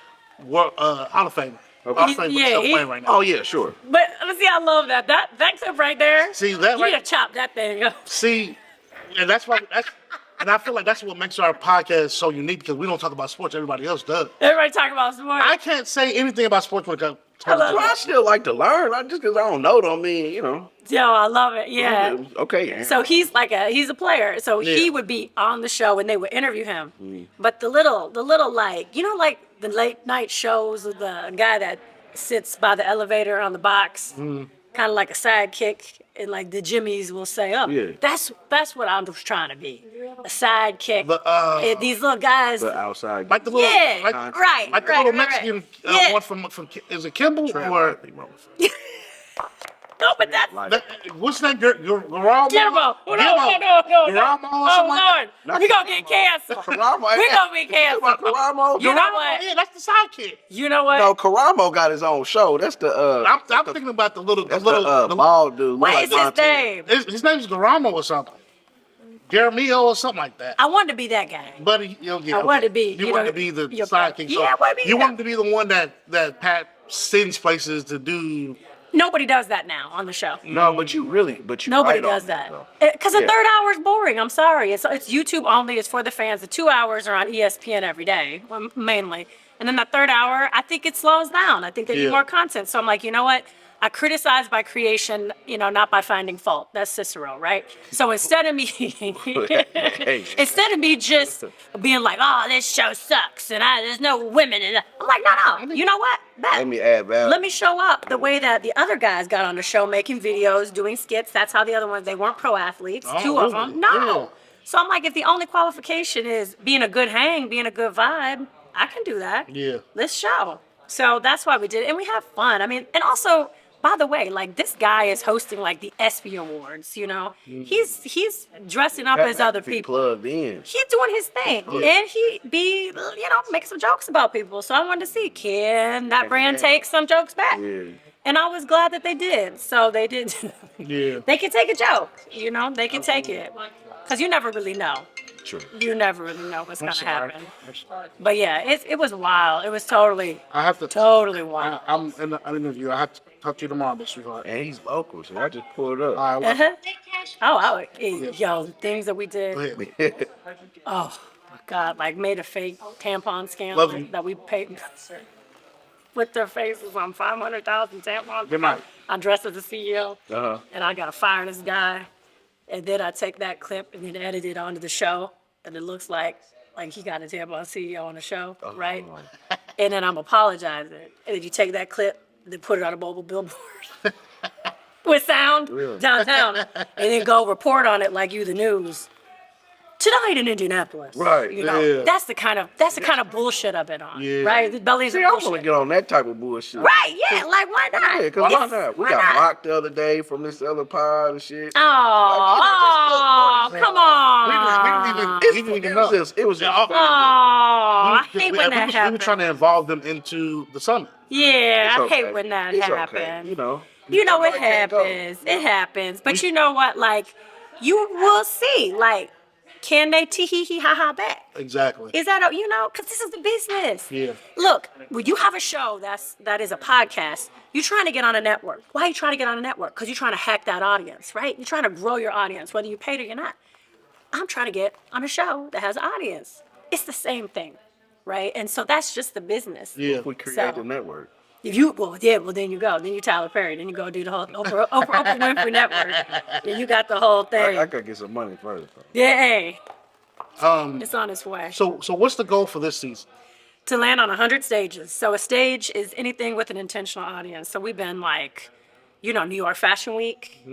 Hall of Famer. Okay. Hall of Famer, but he's Yeah, still he- playing right now. Oh yeah, sure. But see, I love that. That clip right there. See, that You right- need to chop that thing up. See, and and I feel like that's what makes our podcast so unique because we don't talk about sports. Everybody else does. Everybody talking about sports. I can't say anything about sports when it comes. love Well, I still like to learn. Just because I don't know don't mean, Yo, I love it. Yeah. Okay. So he's he's a player. So he Yeah. would be on the show and they would interview him. But the little like like the late night shows with the guy that sits by the elevator on the box, kind of like a sidekick, and like the Jimmies will say, "Oh, Yeah. that's what I'm just trying to be, a sidekick." The, These little guys. The outside. like the little, Yeah, like, right, like the right, little right, Mexican right. Yeah. one from is it Kimball or No, but that's what's that? Guillermo? Guillermo. No. Guillermo or Oh something like Lord, we gonna get canceled. Karamo. We gonna be canceled. Karamo. You know Guillermo, what? yeah, that's the sidekick. You know what? No, Karamo got his own show. That's the I'm thinking about the little, that's the the bald dude. What Look is like his Dante. name? his name's Guillermo or something. Jeremio or something like that. I wanted to be that guy. But I wanted to be, You wanted to be the your- sidekick. Yeah, I wanted to be You that. wanted to be the one that Pat sends places to do. Nobody does that now on the show. No, but you Nobody right does on that. though. Because the Yeah. third hour is boring. I'm sorry. It's YouTube only. It's for the fans. The 2 hours are on ESPN every day, mainly. And then the third hour, I think it slows down. I think they Yeah. need more content. So I'm like, you know what? I criticize by creation, not by finding fault. That's Cicero, right? So instead of me, just being like, oh, this show sucks and there's no women in it. I'm like, no. You know what? Let me add value. Let me show up the way that the other guys got on the show, making videos, doing skits. That's how the other ones, they weren't pro athletes. Oh, Two of really? them. No. Yeah. So I'm like, if the only qualification is being a good hang, being a good vibe, I can do that. Yeah. Let's show. So that's why we did it. And we have fun. I mean, and also, by the way, like this guy is hosting like the ESPY Awards, He's dressing up as other people. Plugged in. He's doing his thing. And he be, making some jokes about people. So I wanted to see, can that brand take some jokes back? Yeah. And I was glad that they did. So they did. Yeah. They can take a joke, they can take it. Because you never really know. True. You never really know what's going to sorry. happen. But yeah, it was wild. It was totally I have to. wild. I'm in an interview. I have to talk to you tomorrow, sweetheart. And he's local, so I just pulled up. All right. Well, Yo, things that we did. go ahead. Oh my God! Like made a fake tampon scandal Love you. that we paid. Put their faces on 500,000 tampons. Good night. I dressed as a CEO, Uh-huh. and I gotta fire this guy, and then I take that clip and then edit it onto the show, and it looks like he got a tampon CEO on the show, right? And then I'm apologizing, and then you take that clip and then put it on a mobile billboard. With sound downtown, and then go report on it like you the news. Tonight in Indianapolis, Right, yeah. That's the kind of bullshit I've been on, Yeah. right? The Bellies See, are I want to bullshit, get on that type of bullshit. right? Yeah, like why not? Yeah, because why Yes, not? We why got not? blocked the other day from this other pod and shit. Oh, come on! We didn't even know. It was just Oh, I hate when that We were happens. trying to involve them into the summit. Yeah, I It's okay. hate when that It's okay, happens. You know. It can't go. happens. It happens. But you know what? Like, you will see. Like, can they tee hee hee ha ha back? Exactly. Is that because this is the business. Yeah. Look, when you have a show that is a podcast, you're trying to get on a network. Why are you trying to get on a network? Because you're trying to hack that audience, right? You're trying to grow your audience, whether you paid or you're not. I'm trying to get on a show that has an audience. It's the same thing. right? And so that's just the business. Yeah. We create So- the network. If you, well, yeah, well, then you go. Then you Tyler Perry. Then you go do the whole Oprah Winfrey Network. Then you got the whole thing. I gotta get some money first. Though. Yeah, hey, Um. it's on its way. So what's the goal for this season? To land on 100 stages. So a stage is anything with an intentional audience. So we've been like, New York Fashion Week.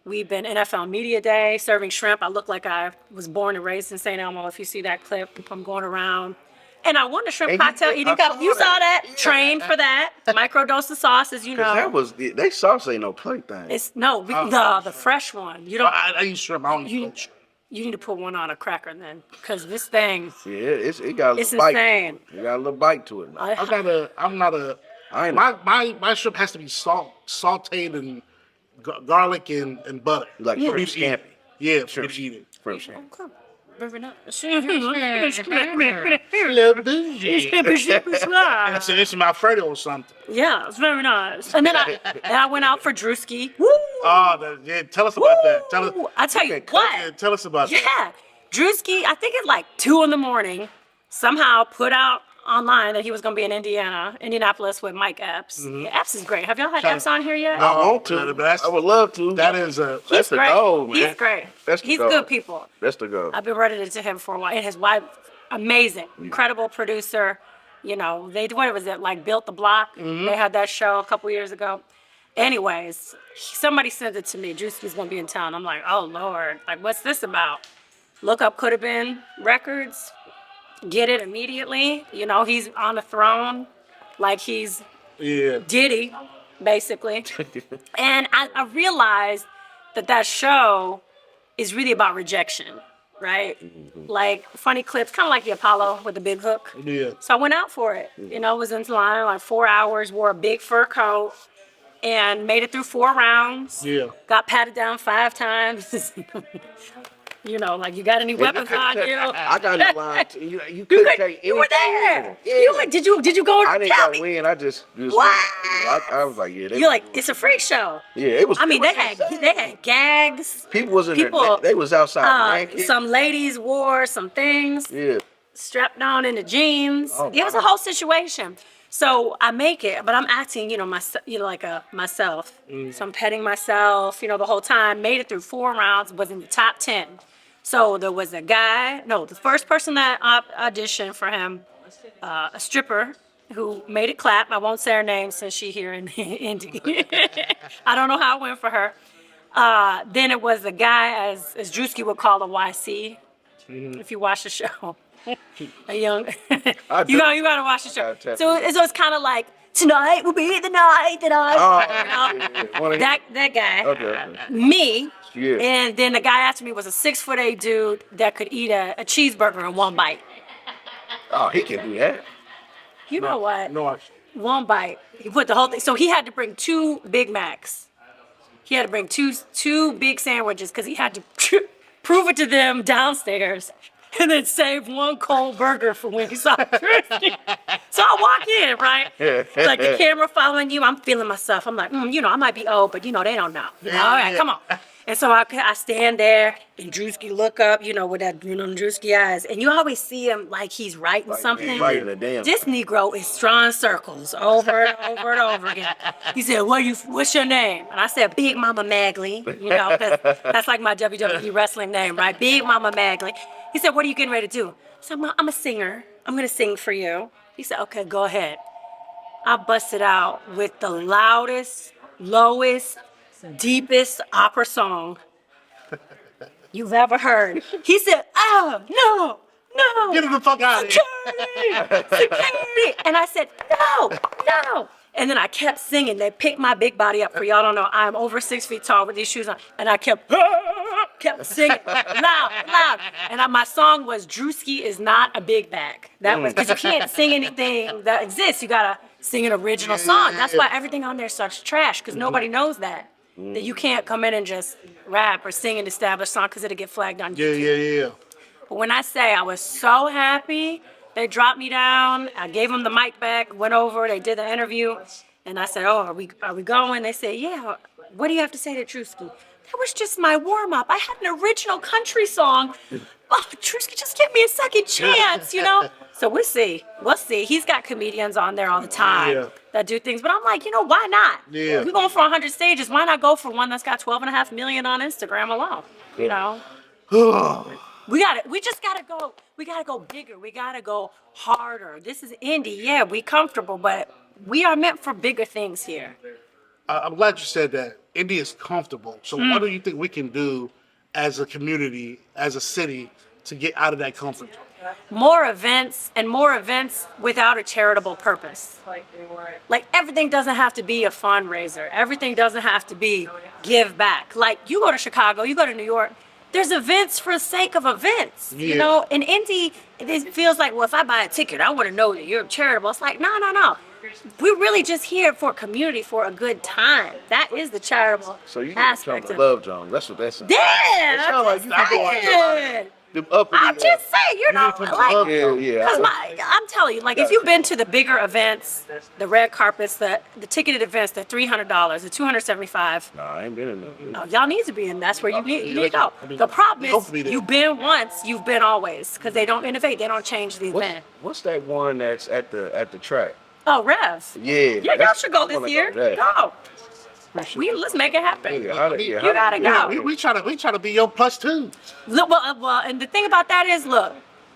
We've been NFL Media Day, serving shrimp. I look like I was born and raised in St. Elmo. If you see that clip, I'm going around. And I won a shrimp And you cocktail did- eating I cup. saw You saw that. that? Yeah. Trained for that. Microdose of sauce, as you know. That was they sauce ain't no play thing. It's the fresh one. You don't. I use shrimp. I don't You, eat shrimp. you need to put one on a cracker then, because this thing. Yeah, it got a It's little bite. insane. To it. It got a little bite to it. Now. I'm not a. I ain't My shrimp has to be sauteed in garlic and butter. like Yeah. shrimp scampi. Yeah, for Shrimp. me to eat it. Shrimp scampi. Okay. Very nice. It's an Alfredo or something. Yeah, it's very nice. And then I went out for Drewski. Woo! Oh, yeah, tell us about that. Tell us. Woo! I tell you Okay, what. Yeah, tell us about that. Yeah, Drewski, I think at like 2 a.m, somehow put out online that he was going to be in Indianapolis with Mike Epps. Yeah, Epps is great. Have y'all had Epps on here yet? No. I want to. But that's- I would love to. That is a. He's that's the great. goal, man. He's great. That's the He's goal. good people. That's the goal. I've been running into him for a while. And his wife, amazing, incredible producer. They what was it like? Built the Block. They had that show a couple years ago. Anyways, somebody sent it to me. Drewski's gonna be in town. I'm like, oh Lord, like what's this about? Look up Could Have Been Records. Get it immediately. He's on the throne, like he's Yeah. Diddy, basically. And I realized that show is really about rejection, right? Like funny clips, kind of like the Apollo with the big hook. Yeah. So I went out for it. Was in line like 4 hours, wore a big fur coat, and made it through 4 rounds. Yeah. Got patted down 5 times. Like you got any weapons on you? I got in line. You couldn't take You were anything. there. Yeah. Did you go? I didn't tell got me. win. I just Wow. I was like, yeah. You're like, it's a freak show. yeah, it was. I mean, it they was had gags. people was in people- there. They was outside naked. Some ladies wore some things Yeah. strapped on into jeans. Oh, It was a wow. whole situation. So I make it, but I'm acting, myself. So I'm petting myself, the whole time. Made it through 4 rounds. Was in the top 10. So there was a guy. No, the first person that auditioned for him, a stripper who made it clap. I won't say her name since she here in Indy. I don't know how it went for her. Then it was a guy, as Drewski would call a YC, if you watch the show. A young, I do. you gotta watch the show. gotta tap So it's kind of like tonight will be the night that I. Oh, yeah. Wanna- That guy, Okay. me, Yeah. and then the guy after me was a 6'8" dude that could eat a cheeseburger in 1 bite. Oh, he can do that. You know what? No. 1 bite. He put the whole thing. So he had to bring 2 Big Macs. He had to bring two big sandwiches because he had to prove it to them downstairs, and then save 1 cold burger for when he saw Christy. So I walk in, right? Like the camera following you. I'm feeling myself. I'm like, I might be old, but they don't know. All right, come on. And so I stand there, and Drewski look up, with that, Drewski eyes. And you always see him like he's writing something. Writing a damn. This Negro is drawing circles over and over and over again. He said, what's your name? And I said, Big Mama Magley. 'Cause that's like my WWE wrestling name, right? Big Mama Magley. He said, what are you getting ready to do? I said, I'm a singer. I'm going to sing for you. He said, okay, go ahead. I busted out with the loudest, lowest, deepest opera song you've ever heard. He said, oh, no. Get him the fuck out of here. Security. And I said, no. And then I kept singing. They picked my big body up. For y'all don't know, I'm over 6 feet tall with these shoes on. And I kept singing loud. And my song was Drewski is not a big bag. That was, because you can't sing anything that exists. You got to sing an original song. That's why everything on there sucks trash, because nobody knows that. That you can't come in and just rap or sing an established song because it'll get flagged on YouTube. Yeah. But when I say I was so happy, they dropped me down. I gave them the mic back, went over, they did the interview. And I said, oh, are we going? They said, yeah. What do you have to say to Drewski? That was just my warm-up. I had an original country song oh, Drewski, just give me a second chance, you know? So we'll see. We'll see. He's got comedians on there all the time Yeah. that do things. But I'm like, why not? Yeah. If you're going for 100 stages, why not go for one that's got 12.5 million on Instagram alone? You know? We just gotta go. We gotta go bigger. We gotta go harder. This is indie. Yeah, we comfortable, but we are meant for bigger things here. I'm glad you said that. India is comfortable. So what do you think we can do as a community, as a city, to get out of that comfort zone? More events and more events without a charitable purpose. Like everything doesn't have to be a fundraiser. Everything doesn't have to be give back. Like you go to Chicago, you go to New York, there's events for the sake of events. Yeah. You know, in Indy, it feels like, well, if I buy a ticket, I want to know that you're charitable. It's like, no. We're really just here for community, for a good time. That is the charitable So you aspect of love John. That's what that's. Damn, sound like you I'm going just saying. Them uppity, I'm just saying, like, yeah. because I'm telling you, like, if you've been to the bigger events, the red carpets, the ticketed events, the $300, the $275, Nah, I ain't been in there. y'all need to be in. That's where you need to go. The problem is, you've been once, you've been always, because they don't innovate, they don't change the event. What's that one that's at the track? Oh, Rev. Yeah. Yeah, y'all should go this year. Go. Let's make it happen. You You gotta go. We try to be your plus two. Look, well, and the thing about that is, look,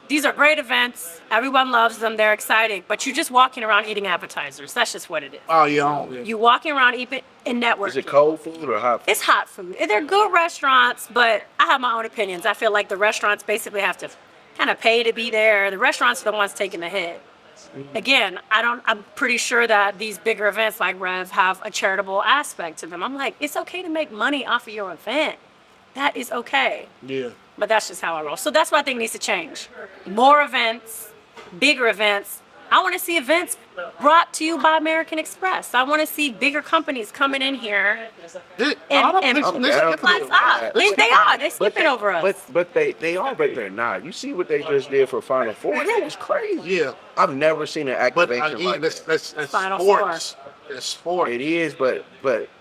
these are great events. Everyone loves them. They're exciting. But you're just walking around eating appetizers. That's just what it is. Oh, yeah. You walking around eating and networking. Is it cold food or hot food? It's hot food. They're good restaurants, but I have my own opinions. I feel like the restaurants basically have to kind of pay to be there. The restaurants are the ones taking the hit. Again, I'm pretty sure that these bigger events like Rev have a charitable aspect to them. I'm like, it's okay to make money off of your event. That is okay. Yeah. But that's just how I roll. So that's what I think needs to change. More events, bigger events. I want to see events brought to you by American Express. I want to see bigger companies coming in here and lights up. They are. They're skipping over us. But they are, but they're not. You see what they just did for Final Four? That was crazy. Yeah. I've never seen an But activation like that. that's Final sports. It's sport. It is, but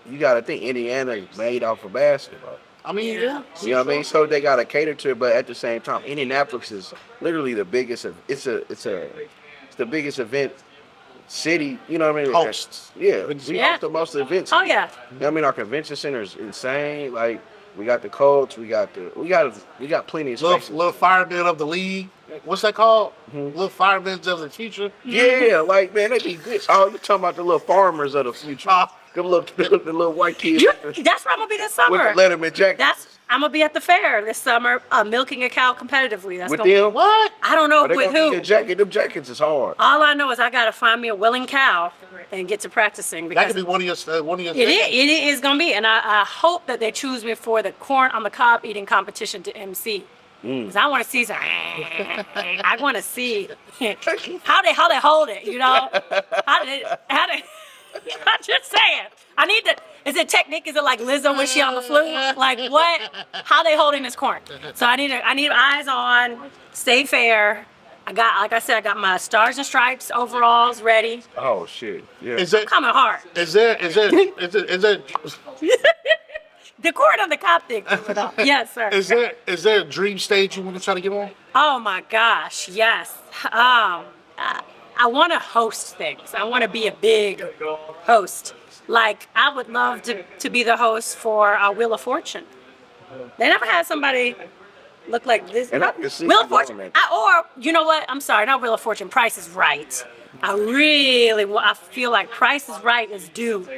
you got to think Indiana is made off of basketball. I mean, yeah. You know what I mean? So they got to cater to it, but at the same time, Indianapolis is literally the biggest. It's the biggest event city. You know what I mean? Hosts. Yeah, we Yeah. host the most events. Oh, yeah. You know what I mean? Our convention center is insane. Like we got the Colts, we got plenty of spaces. Little firemen of the league. What's that called? Little firemen of the future. Yeah, like man, they be good. Oh, you talking about the little farmers of the future? The little white kids That's where I'm gonna be this with summer. the Letterman jacket. I'm gonna be at the fair this summer, milking a cow competitively. That's With gonna, them? What? I don't know Are they with gonna give you who. a jacket? Them jackets is hard. All I know is I gotta find me a willing cow and get to practicing That because could be one of your. it is gonna be, and I hope that they choose me for the corn on the cob eating competition to MC. Cause I want to see some. I want to see how they hold it. You know, how they. I'm just saying. I need to. Is it technique? Is it like Lizzo when she on the flute? Like what? How they holding this corn? So I need eyes on. Stay fair. Like I said, I got my Stars and Stripes overalls ready. Oh shit! Yeah. Is there Coming hard. is there The corn on the cop thing. Yes, sir. is there a dream stage you want to try to get on? Oh my gosh, yes. I want to host things. I want to be a big host. Like, I would love to be the host for Wheel of Fortune. They never had somebody look like this. And I can see Wheel you of Fortune. doing Or, you know what? I'm sorry, not Wheel of Fortune. Price is Right. I feel like Price is Right is due. For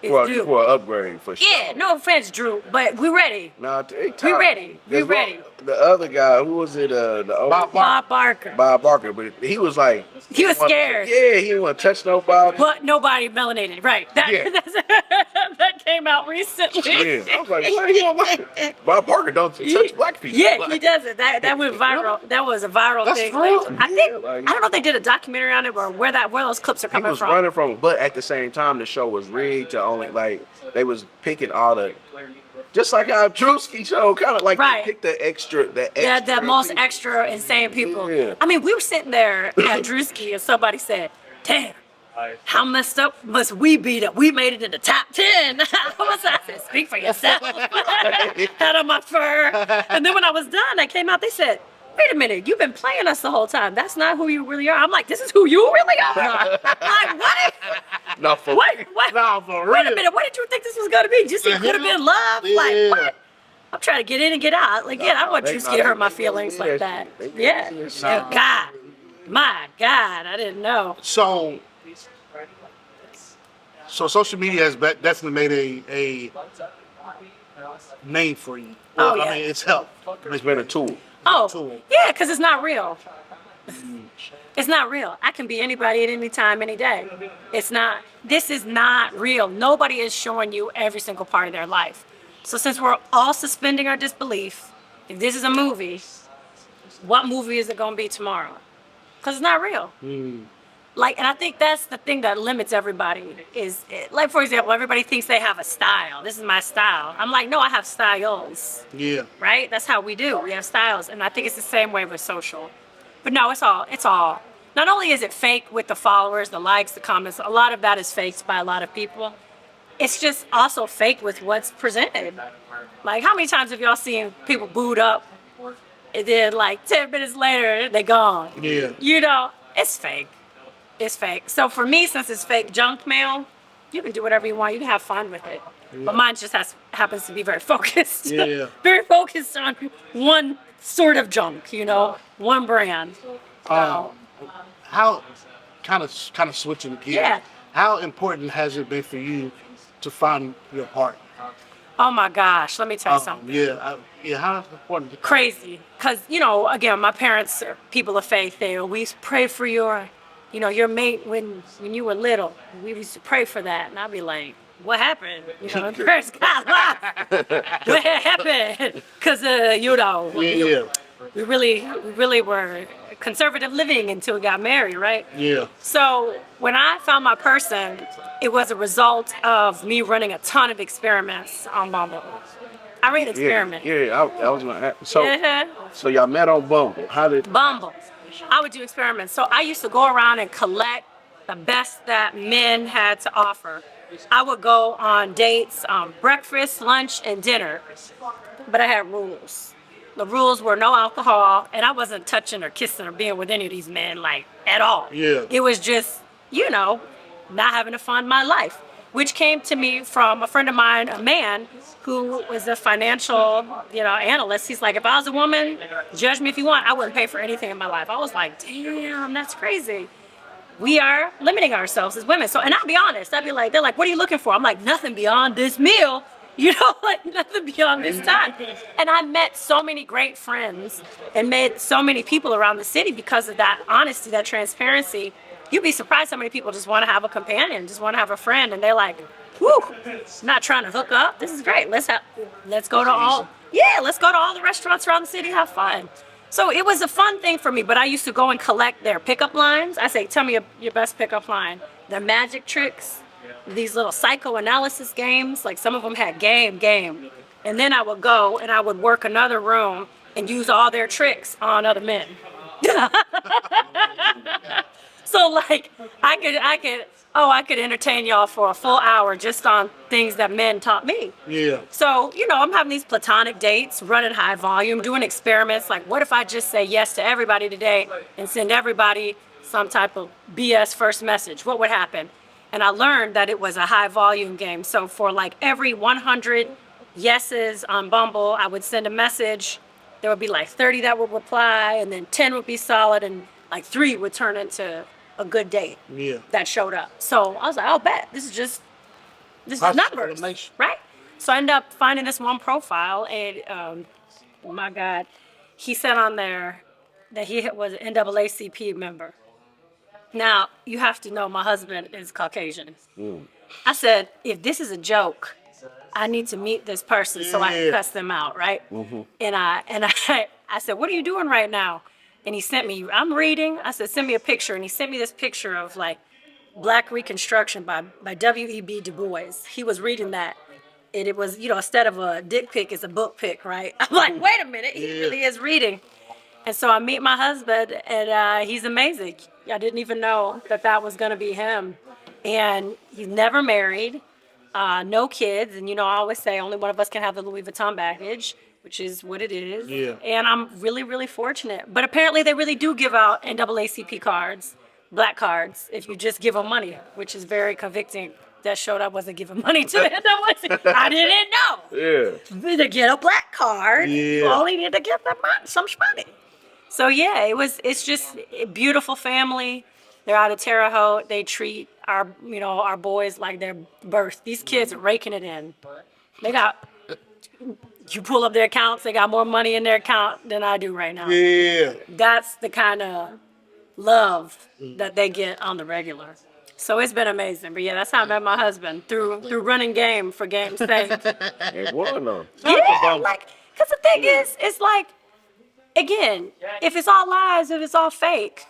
It's due. an upgrade for sure. Yeah, no offense, Drew, but we're ready. Nah, We ready. We ready. The other guy, who was it? The old Bob Barker. Bob Barker, but he was like He was scared. Yeah, he didn't want to touch nobody. But nobody melanated, right? That, Yeah. that came out recently. Yeah, I was like, what you don't like? Bob Barker don't touch black people. Yeah, Like, he doesn't. That went viral. That was a viral That's thing. true. I think Yeah, like- I don't know if they did a documentary on it or where those clips are He coming was from. running from it, but at the same time, the show was rigged to only like they was picking all the, just like our Drewski show, kind of like Right. they picked the extra. Yeah, the most people. extra insane people. Yeah. I mean, we were sitting there at Drewski and somebody said, "Damn, how messed up must we be that we made it in the top 10? I said, speak for yourself. Had on my fur. And then when I was done, I came out, they said, wait a minute, you've been playing us the whole time. That's not who you really are. I'm like, this is who you really are? I'm like, what? No, for What? Nah, for Wait a real. minute, what did you think this was going to be? Did you see it could have been love? Like, Yeah. what? I'm trying to get in and get out. Like, yeah, I want they- you no, to hurt they- my they feelings did like that that. shit. They Yeah. did that Oh, God. My God, I didn't know. So social media has definitely made a name for you. Oh, Well, yeah. I mean, it's helped. It's been a tool. Oh, Tool. yeah, because it's not real. It's not real. I can be anybody at any time, any day. It's not, this is not real. Nobody is showing you every single part of their life. So since we're all suspending our disbelief, if this is a movie, what movie is it going to be tomorrow? Because it's not real. Like, and I think that's the thing that limits everybody is, like, for example, everybody thinks they have a style. This is my style. I'm like, no, I have styles. Yeah. Right? That's how we do. We have styles. And I think it's the same way with social. But no, it's all. Not only is it fake with the followers, the likes, the comments, a lot of that is faked by a lot of people. It's just also fake with what's presented. Like, how many times have y'all seen people booed up and then like 10 minutes later, they gone? Yeah. You know, it's fake. It's fake. So for me, since it's fake junk mail, you can do whatever you want. You can have fun with it. But mine just happens to be very focused. Yeah. Very focused on one sort of junk, you know, one brand. How kind of switching gears? Yeah. How important has it been for you to find your partner? Oh my gosh, let me tell you something. Yeah. How important? Crazy. Because, you know, again, my parents are people of faith. They always pray for your mate when you were little. We used to pray for that. And I'd be like, what happened? You know, prayers got lost. What happened? Because, Yeah. we really were conservative living until we got married, right? Yeah. So when I found my person, it was a result of me running a ton of experiments on Bumble. I ran experiments. I was gonna ask. So Uh-huh. so y'all met on Bumble. How did? Bumble. I would do experiments. So I used to go around and collect the best that men had to offer. I would go on dates, breakfast, lunch, and dinner. But I had rules. The rules were no alcohol, and I wasn't touching or kissing or being with any of these men, like, at all. Yeah. It was just, not having to fund my life, which came to me from a friend of mine, a man who was a financial, analyst. He's like, if I was a woman, judge me if you want, I wouldn't pay for anything in my life. I was like, damn, that's crazy. We are limiting ourselves as women. So, and I'll be honest, they're like, what are you looking for? I'm like, nothing beyond this meal, like nothing beyond this time. And I met so many great friends and met so many people around the city because of that honesty, that transparency. You'd be surprised how many people just want to have a companion, just want to have a friend, and they're like, whew, not trying to hook up. This is great. Let's go to all the restaurants around the city, have fun. So it was a fun thing for me, but I used to go and collect their pickup lines. I say, tell me your best pickup line. Their magic tricks, these little psychoanalysis games, like some of them had game. And then I would go and I would work another room and use all their tricks on other men. So like I could entertain y'all for a full hour just on things that men taught me. Yeah. So, I'm having these platonic dates, running high volume, doing experiments. Like, what if I just say yes to everybody today and send everybody some type of BS first message? What would happen? And I learned that it was a high volume game. So for like every 100 yeses on Bumble, I would send a message. There would be like 30 that would reply, and then 10 would be solid, and like 3 would turn into a good date. Yeah. That showed up. So I was like, oh, bet. This is High numbers, elimination. right? So I ended up finding this one profile, and oh my God, he said on there that he was an NAACP member. Now, you have to know my husband is Caucasian. I said, if this is a joke, I need to meet this person so I can cuss them out, right? And I said, what are you doing right now? And he sent me, I'm reading. I said, send me a picture. And he sent me this picture of like Black Reconstruction by W.E.B. Du Bois. He was reading that. And it was, instead of a dick pic, it's a book pic, right? I'm like, wait a minute. He really is reading. And so I meet my husband, and he's amazing. I didn't even know that that was going to be him. And he's never married, no kids. And, I always say only one of us can have the Louis Vuitton baggage, which is what it is. Yeah. And I'm really, really fortunate. But apparently they really do give out NAACP cards, black cards, if you just give them money, which is very convicting. That showed I wasn't giving money to it. I didn't know. Yeah. To get a black card, you Yeah. only need to get some money. So yeah, it's just a beautiful family. They're out of Terre Haute. They treat our boys like their birth. These kids are raking it in. They got, you pull up their accounts, they got more money in their account than I do right now. Yeah. That's the kind of love that they get on the regular. So it's been amazing. But yeah, that's how I met my husband, through running game for game's sake. It was though. Yeah, because the thing is, it's like, again, if it's all lies, if it's all fake,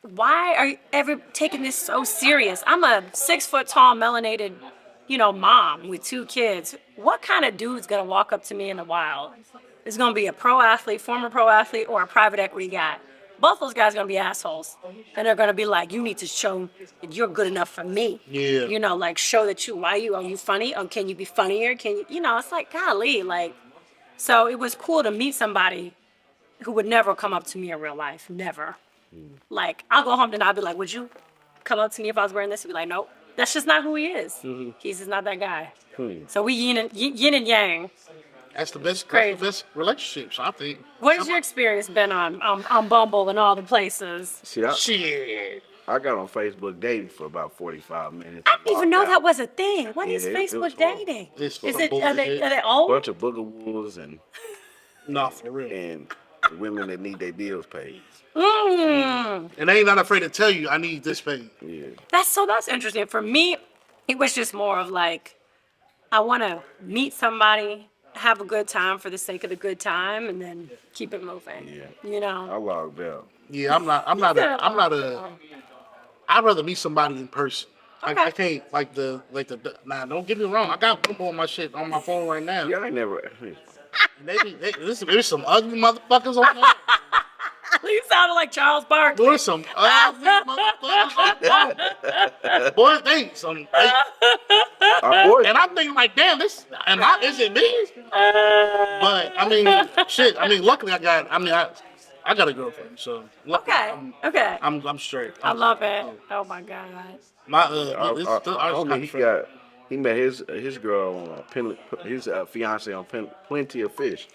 why are you ever taking this so serious? I'm a 6 foot tall, melanated, mom with 2 kids. What kind of dude's gonna walk up to me in the wild? It's gonna be a pro athlete, former pro athlete, or a private equity guy. Both those guys are gonna be assholes, and they're gonna be like, "You need to show that you're good enough for me." Yeah. Like show that are you funny? Or can you be funnier? Can you? It's like, golly, like. So it was cool to meet somebody who would never come up to me in real life, never. Like, I'll go home and I'll be like, "Would you come up to me if I was wearing this?" He'd be like, "Nope, that's just not who he is. He's just not that guy." So we yin and yang. That's the best. Crazy. That's the best relationships, I think. What has your experience been on Bumble and all the places? See, Shit. I got on Facebook dating for about 45 minutes. I didn't even know Walked that out. was a thing. What is Yeah, it was Facebook horrible. dating? It's Is some it? Are they A old? bunch of booger wolves and No, for real. women that need their bills paid. And they ain't not afraid to tell you, I need this paid. Yeah. That's interesting. For me, it was just more of like, I want to meet somebody, have a good time for the sake of the good time, and then keep it moving. Yeah. I logged out. Yeah, I'd rather meet somebody in person. Okay. I can't nah, don't get me wrong. I got Bumble on my shit on my phone right now. Yeah, I ain't never. And there's some ugly motherfuckers on there. You sounded like Charles Barkley. There's some ugly motherfuckers on there. Boy, and I'm thinking like, damn, is it me? But I mean, shit. I mean, luckily I got a girlfriend, so luckily Okay. I'm straight. I love it. Oh my God. He met his girl on his fiance on Plenty of Fish.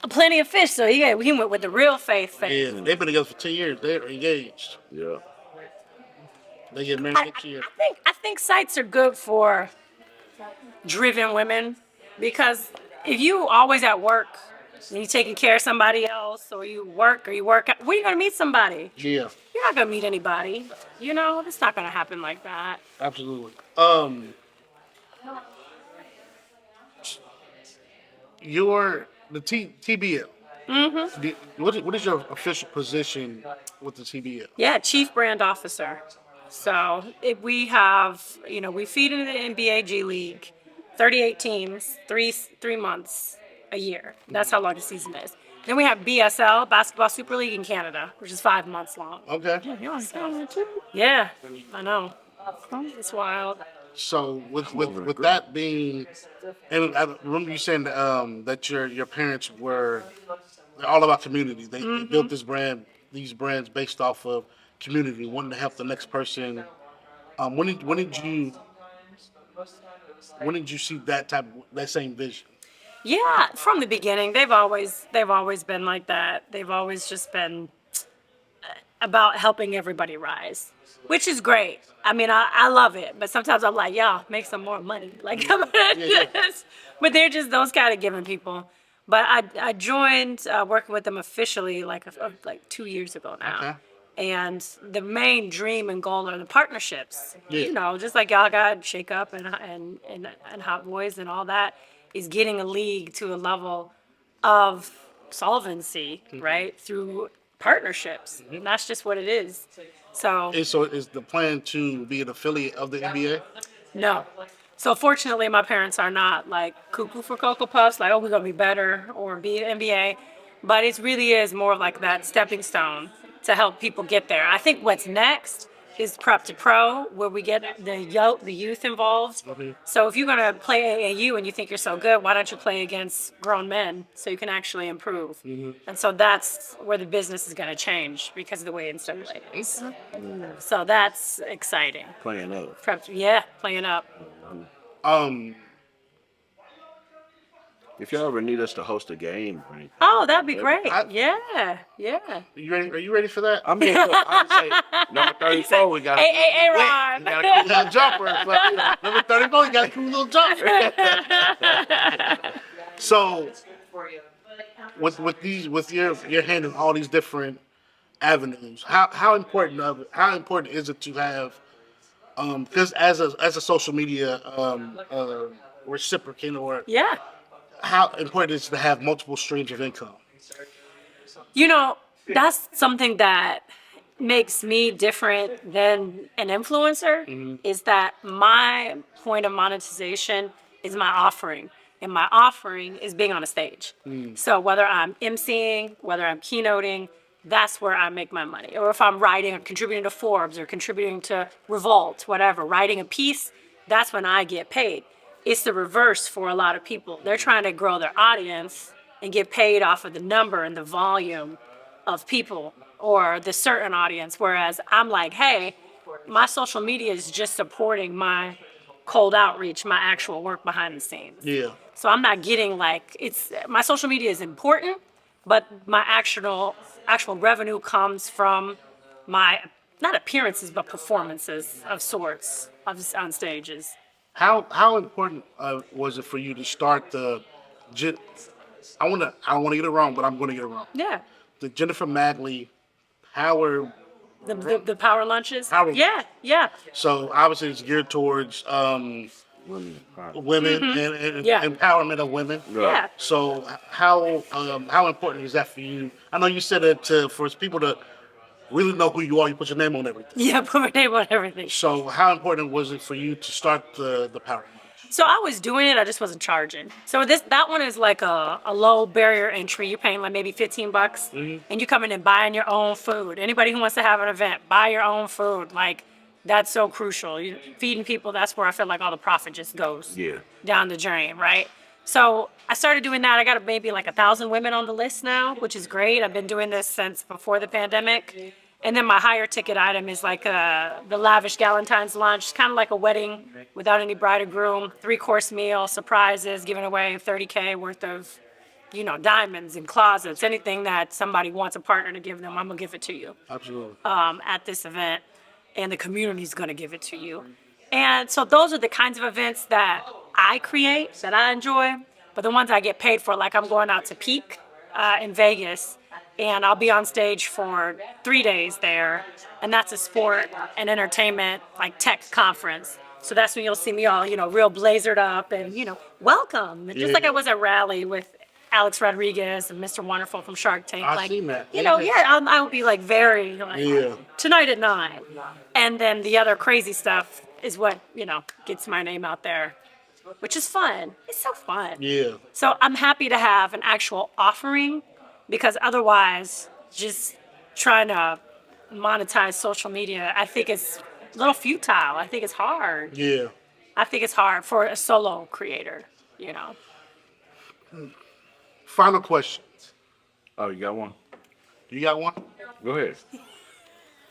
Plenty of fish. So he went with the real faith. Yeah, they've been together for 10 years. They're engaged. Yeah. They get married next year. I think sites are good for driven women, because if you always at work and you taking care of somebody else, or you work out, where you gonna meet somebody? Yeah, You're not gonna meet anybody. It's not gonna happen like that. absolutely. The TBL. Mm-hmm. What is your official position with the TBL? Yeah, chief brand officer. So if we have, we feed into the NBA G League, 38 teams, three months a year. That's how long the season is. Then we have BSL, Basketball Super League in Canada, which is 5 months long. Okay. Yeah, I know. It's wild. So with that being, and I remember you saying that your parents they're all about community. They built these brands based off of community, wanting to help the next person. When did you see that same vision? Yeah, from the beginning, they've always been like that. They've always just been about helping everybody rise, which is great. I mean, I love it, but sometimes I'm like, y'all, make some more money. Like, but they're just those kind of giving people. But I joined working with them officially like 2 years ago now. Okay. And the main dream and goal are the partnerships. Yeah. Just like y'all got Shake Up and Hot Boys and all that, is getting a league to a level of solvency, right? Through partnerships. And that's just what it is. So is the plan to be an affiliate of the NBA? no. So fortunately, my parents are not like cuckoo for Cocoa Puffs, like, oh, we're going to be better or be an NBA. but it really is more of like that stepping stone to help people get there. I think what's next is prep to pro, where we get the youth involved. So if you're gonna play AAU and you think you're so good, why don't you play against grown men so you can actually improve? And so that's where the business is gonna change because of the way NCAA is. So that's exciting. Playing up. Prep, yeah, playing up. Um, If y'all ever need us to host a game, right? Oh, that'd be great. I- yeah. you ready? Are you ready for that? I mean, look, I'd say number 34, we got Hey, Ron. we got a cool little jumper. But, Number 34, you got a cool little jump. So, with your handling all these different avenues, how important is it to have? Because as a social media reciprocant, or Yeah. how important is it to have multiple streams of income? You know, that's something that makes me different than an influencer is that my point of monetization is my offering. And my offering is being on a stage. So whether I'm emceeing, whether I'm keynoting, that's where I make my money. Or if I'm writing or contributing to Forbes or contributing to Revolt, whatever, writing a piece, that's when I get paid. It's the reverse for a lot of people. They're trying to grow their audience and get paid off of the number and the volume of people or the certain audience. Whereas I'm like, hey, my social media is just supporting my cold outreach, my actual work behind the scenes. Yeah. So I'm not getting like my social media is important, but my actual revenue comes from my not appearances but performances of sorts on stages. How important was it for you to start I don't want to get it wrong, but I'm going to get it wrong. Yeah. The Jennifer Magley Power. The power lunches. Power- Yeah. So obviously it's geared towards women and Yeah. empowerment of women. Yeah. So how important is that for you? I know you said it for people to really know who you are. You put your name on everything. Yeah, put my name on everything. So how important was it for you to start the Power? So I was doing it, I just wasn't charging. So that one is like a low barrier entry. You're paying like maybe $15, and you come in and buying your own food. Anybody who wants to have an event, buy your own food. Like that's so crucial. You feeding people, that's where I feel like all the profit just goes down the drain, right? So I started doing that. I got maybe like 1,000 women on the list now, which is great. I've been doing this since before the pandemic. And then my higher ticket item is like the lavish Galentine's lunch, kind of like a wedding without any bride or groom, 3-course meal, surprises, giving away $30K worth of, diamonds and closets, anything that somebody wants a partner to give them, I'm gonna give it to you. Absolutely. At this event, and the community's gonna give it to you. And so those are the kinds of events that I create, that I enjoy, but the ones I get paid for, like I'm going out to Peak in Vegas, and I'll be on stage for 3 days there, and that's a sport and entertainment, like tech conference. So that's when you'll see me all, real blazered up and, welcome. And just like I was at Rally with Alex Rodriguez and Mr. Wonderful from Shark Tank. I've seen that. I would be like very, Yeah. tonight at 9. And then the other crazy stuff is what, gets my name out there, which is fun. It's so fun. Yeah. So I'm happy to have an actual offering, because otherwise, just trying to monetize social media, I think it's a little futile. I think it's hard. Yeah. I think it's hard for a solo creator, Final question. Oh, you got one? You got one? Go ahead.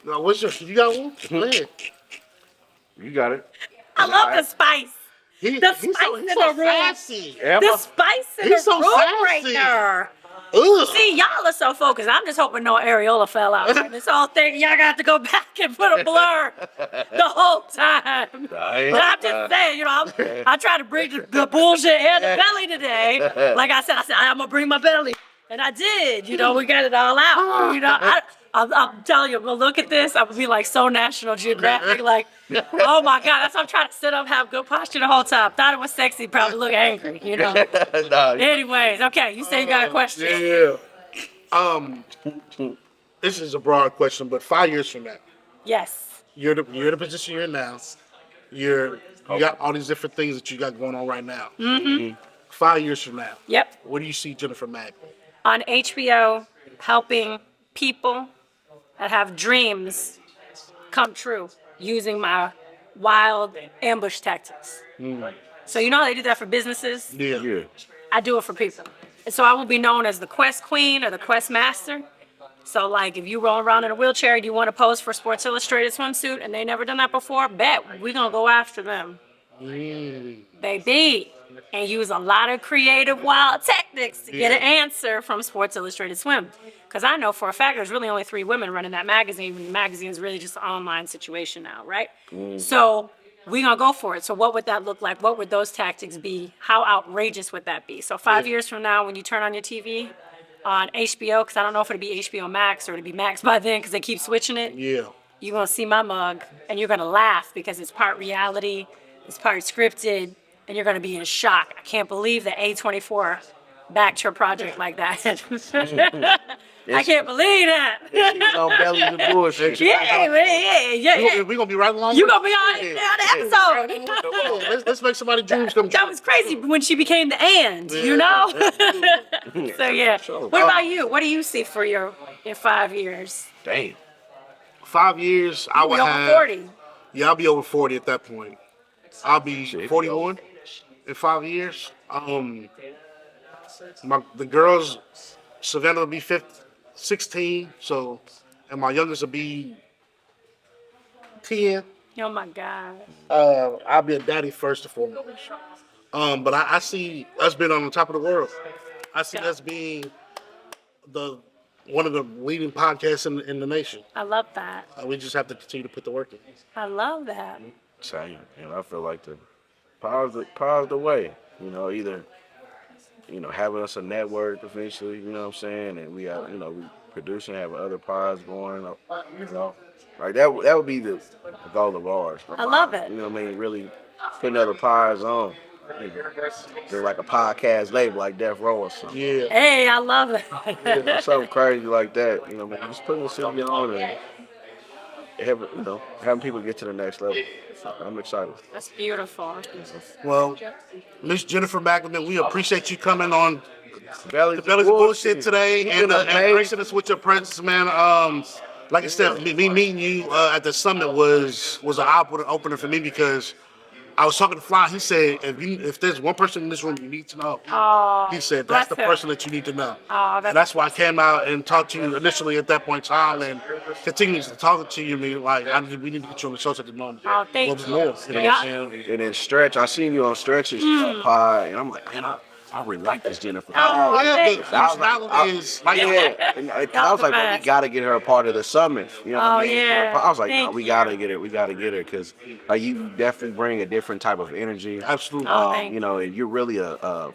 No, you got one? Go ahead. You got it. I love the spice. He's The spice so in the room. sassy. The spice in He's the so room right sassy. there. Ugh. See, y'all are so focused. I'm just hoping no areola fell out. This whole thing, y'all got to go back and put a blur the whole time. But I'm just saying, I try to bring the bullshit and the belly today. Like I said, I'm going to bring my belly. And I did. We got it all out. I'm telling you, we'll look at this. I'm going to be like so National Geographic. Like, oh my God, that's why I'm trying to sit up, have good posture the whole time. Thought it was sexy, probably look angry, Nah, Anyways, okay, you say you got a question. Yeah. This is a broad question, but 5 years from now, Yes. you're the position you're in now. You got all these different things that you got going on right now. 5 years from now, Yep. where do you see Jennifer Magley? on HBO, helping people that have dreams come true using my wild ambush tactics. So you know how they do that for businesses? Yeah. Yeah. I do it for people. And so I will be known as the Quest Queen or the Quest Master. So like if you roll around in a wheelchair and you want to pose for Sports Illustrated swimsuit and they never done that before, bet we're gonna go after them. Baby. And use a lot of creative, wild tactics to get an answer from Sports Illustrated Swim. Because I know for a fact there's really only 3 women running that magazine. The magazine is really just an online situation now, right? So we're going to go for it. So what would that look like? What would those tactics be? How outrageous would that be? So 5 years from now, when you turn on your TV on HBO, because I don't know if it'll be HBO Max or it'll be Max by then because they keep switching it. Yeah. You're going to see my mug and you're going to laugh because it's part reality, it's part scripted, and you're going to be in shock. I can't believe that A24 backed your project like that. I can't believe that. On Bellies and bullshit. Yeah. We're going to be right along You're with going to be on the episode. Let's make somebody's dreams come true. That was crazy when she became the you know? So, yeah. What about you? What do you see for in 5 years? Damn. 5 years, I would You'll be have. over 40. Yeah, I'll be over 40 at that point. I'll be 41 in 5 years. The girls, Savannah will be 16, so, and my youngest will be 10. Oh, my God. I'll be a daddy first and foremost. But I see us being on the top of the world. I see us being one of the leading podcasts in the nation. I love that. We just have to continue to put the work in. I love that. Same. And I feel like the power's the way. Either having us a network eventually, you know what I'm saying, and we have, we producing, having other pods going, like that would be the goal of ours. I love it. You know what I mean? Really putting other pods on. They're like a podcast label, like Death Row or something. Yeah. Hey, I love it. Something crazy like that. You know what I mean? Just putting the city on and having people get to the next level. So I'm excited. That's beautiful. Well, Miss Jennifer Magley, we appreciate you coming on Bellies the Bellies Bullshit today and gracing us with your presence, man. Like I said, me meeting you at the summit was an opener for me because I was talking to Fly. He said, if there's one person in this room you need to know, he said that's the person that you need to know. And that's why I came out and talked to you initially at that point in time, and continues to talk to you. We need to get you on the show at the moment. Oh, thank you. And then Stretch, I seen you on Stretch's pod, and I'm like, man, I really like this Jennifer. Oh, yeah, the personality is like and I was like, well, we gotta get her a part of the summit. You know what I mean? Yeah. I was like, no, we gotta get her. We gotta get her because you definitely bring a different type of energy. Absolutely. And you're really a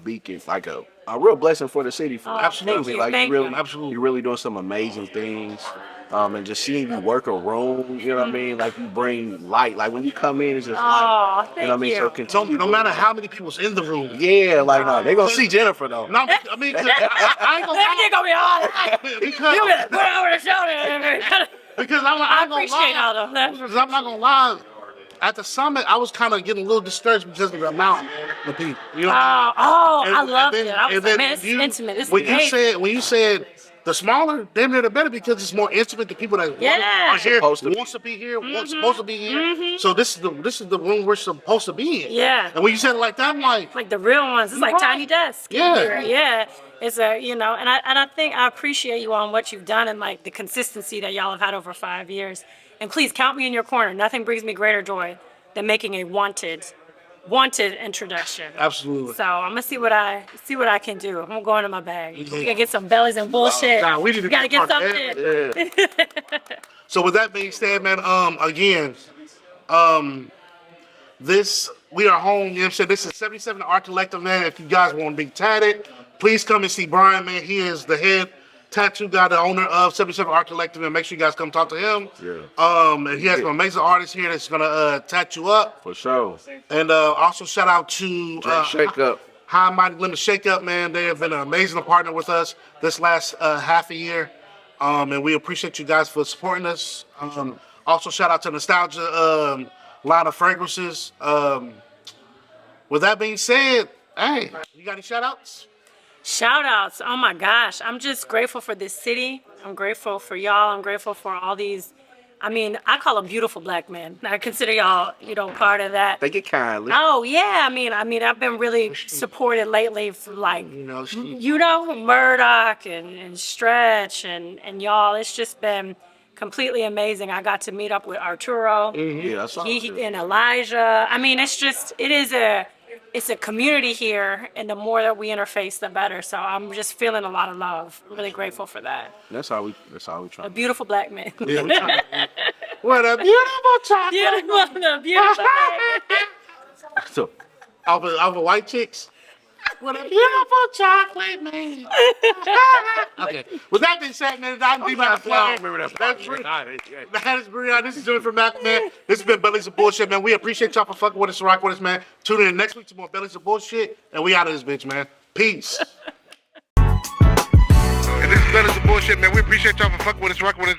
beacon, like a real blessing for the city. Absolutely. Thank you. Absolutely. You're really doing some amazing things. And just seeing you work a room, you know what I mean? Like you bring light. Like when you come in, it's just light. Thank You know what I mean? you. So continue. No matter how many people's in the room. Yeah, like no, they gonna see Jennifer though. No, I mean, 'cause I ain't gonna Everything gonna be all right. because You better put it over the shoulder. because I I'm appreciate all of that. Because I'm not gonna lie. At the summit, I was kind of getting a little discouraged because of the amount of people. You know? I loved it. I was like, man, this is intimate. This is great. When you said the smaller, damn near the better because it's more intimate. The people that Yeah. are here Supposed to be. wants to be here, supposed to be here. So this is the room we're supposed to be in. Yeah. And when you said it like that, I'm like, Like the real ones. It's like tiny desks. Yeah. Yeah. It's and I think I appreciate you on what you've done and like the consistency that y'all have had over 5 years. And please count me in your corner. Nothing brings me greater joy than making a wanted introduction. absolutely. So I'm gonna see what I can do. I'm gonna go into my bag. We gotta get some bellies and bullshit. Nah, we need to gotta get part something. that. So with that being said, man, again, we are home. You know what I'm saying? This is 77 Art Collective, man. If you guys want to be tatted, please come and see Brian, man. He is the head tattoo guy, the owner of 77 Art Collective, and make sure you guys come talk to him. Yeah. And he has some amazing artists here that's gonna tattoo up. For sure. And also shout out to Shake Up. High Mighty Limit Shake Up, man. They have been an amazing partner with us this last half a year. And we appreciate you guys for supporting us. Also shout out to Nostalgia line of fragrances. With that being said, hey, you got any shout outs? Shout outs. Oh my gosh. I'm just grateful for this city. I'm grateful for y'all. I'm grateful for all these. I mean, I call them beautiful black men. I consider y'all, part of that. Thank you kindly. Oh yeah, I've been really supported lately for Murdoch and Stretch and y'all. It's just been completely amazing. I got to meet up with Arturo, Yeah, I saw it. and Elijah. It's a community here, and the more that we interface, the better. So I'm just feeling a lot of love. I'm really grateful for that. That's how we try. A beautiful black man. Yeah, what a beautiful chocolate. Beautiful black man. So, Off of white chicks. What a beautiful chocolate man. Okay. With that being said, man, I'm D I McFly. don't remember that. That's That is Brianna. This is Joey from Mac, man. This has been Bellies of Bullshit, man. We appreciate y'all for fucking with us, rock with us, man. Tune in next week to more Bellies of Bullshit, and we out of this bitch, man. Peace. And this is Bellies of Bullshit, man. We appreciate y'all for fucking with us, rock with us.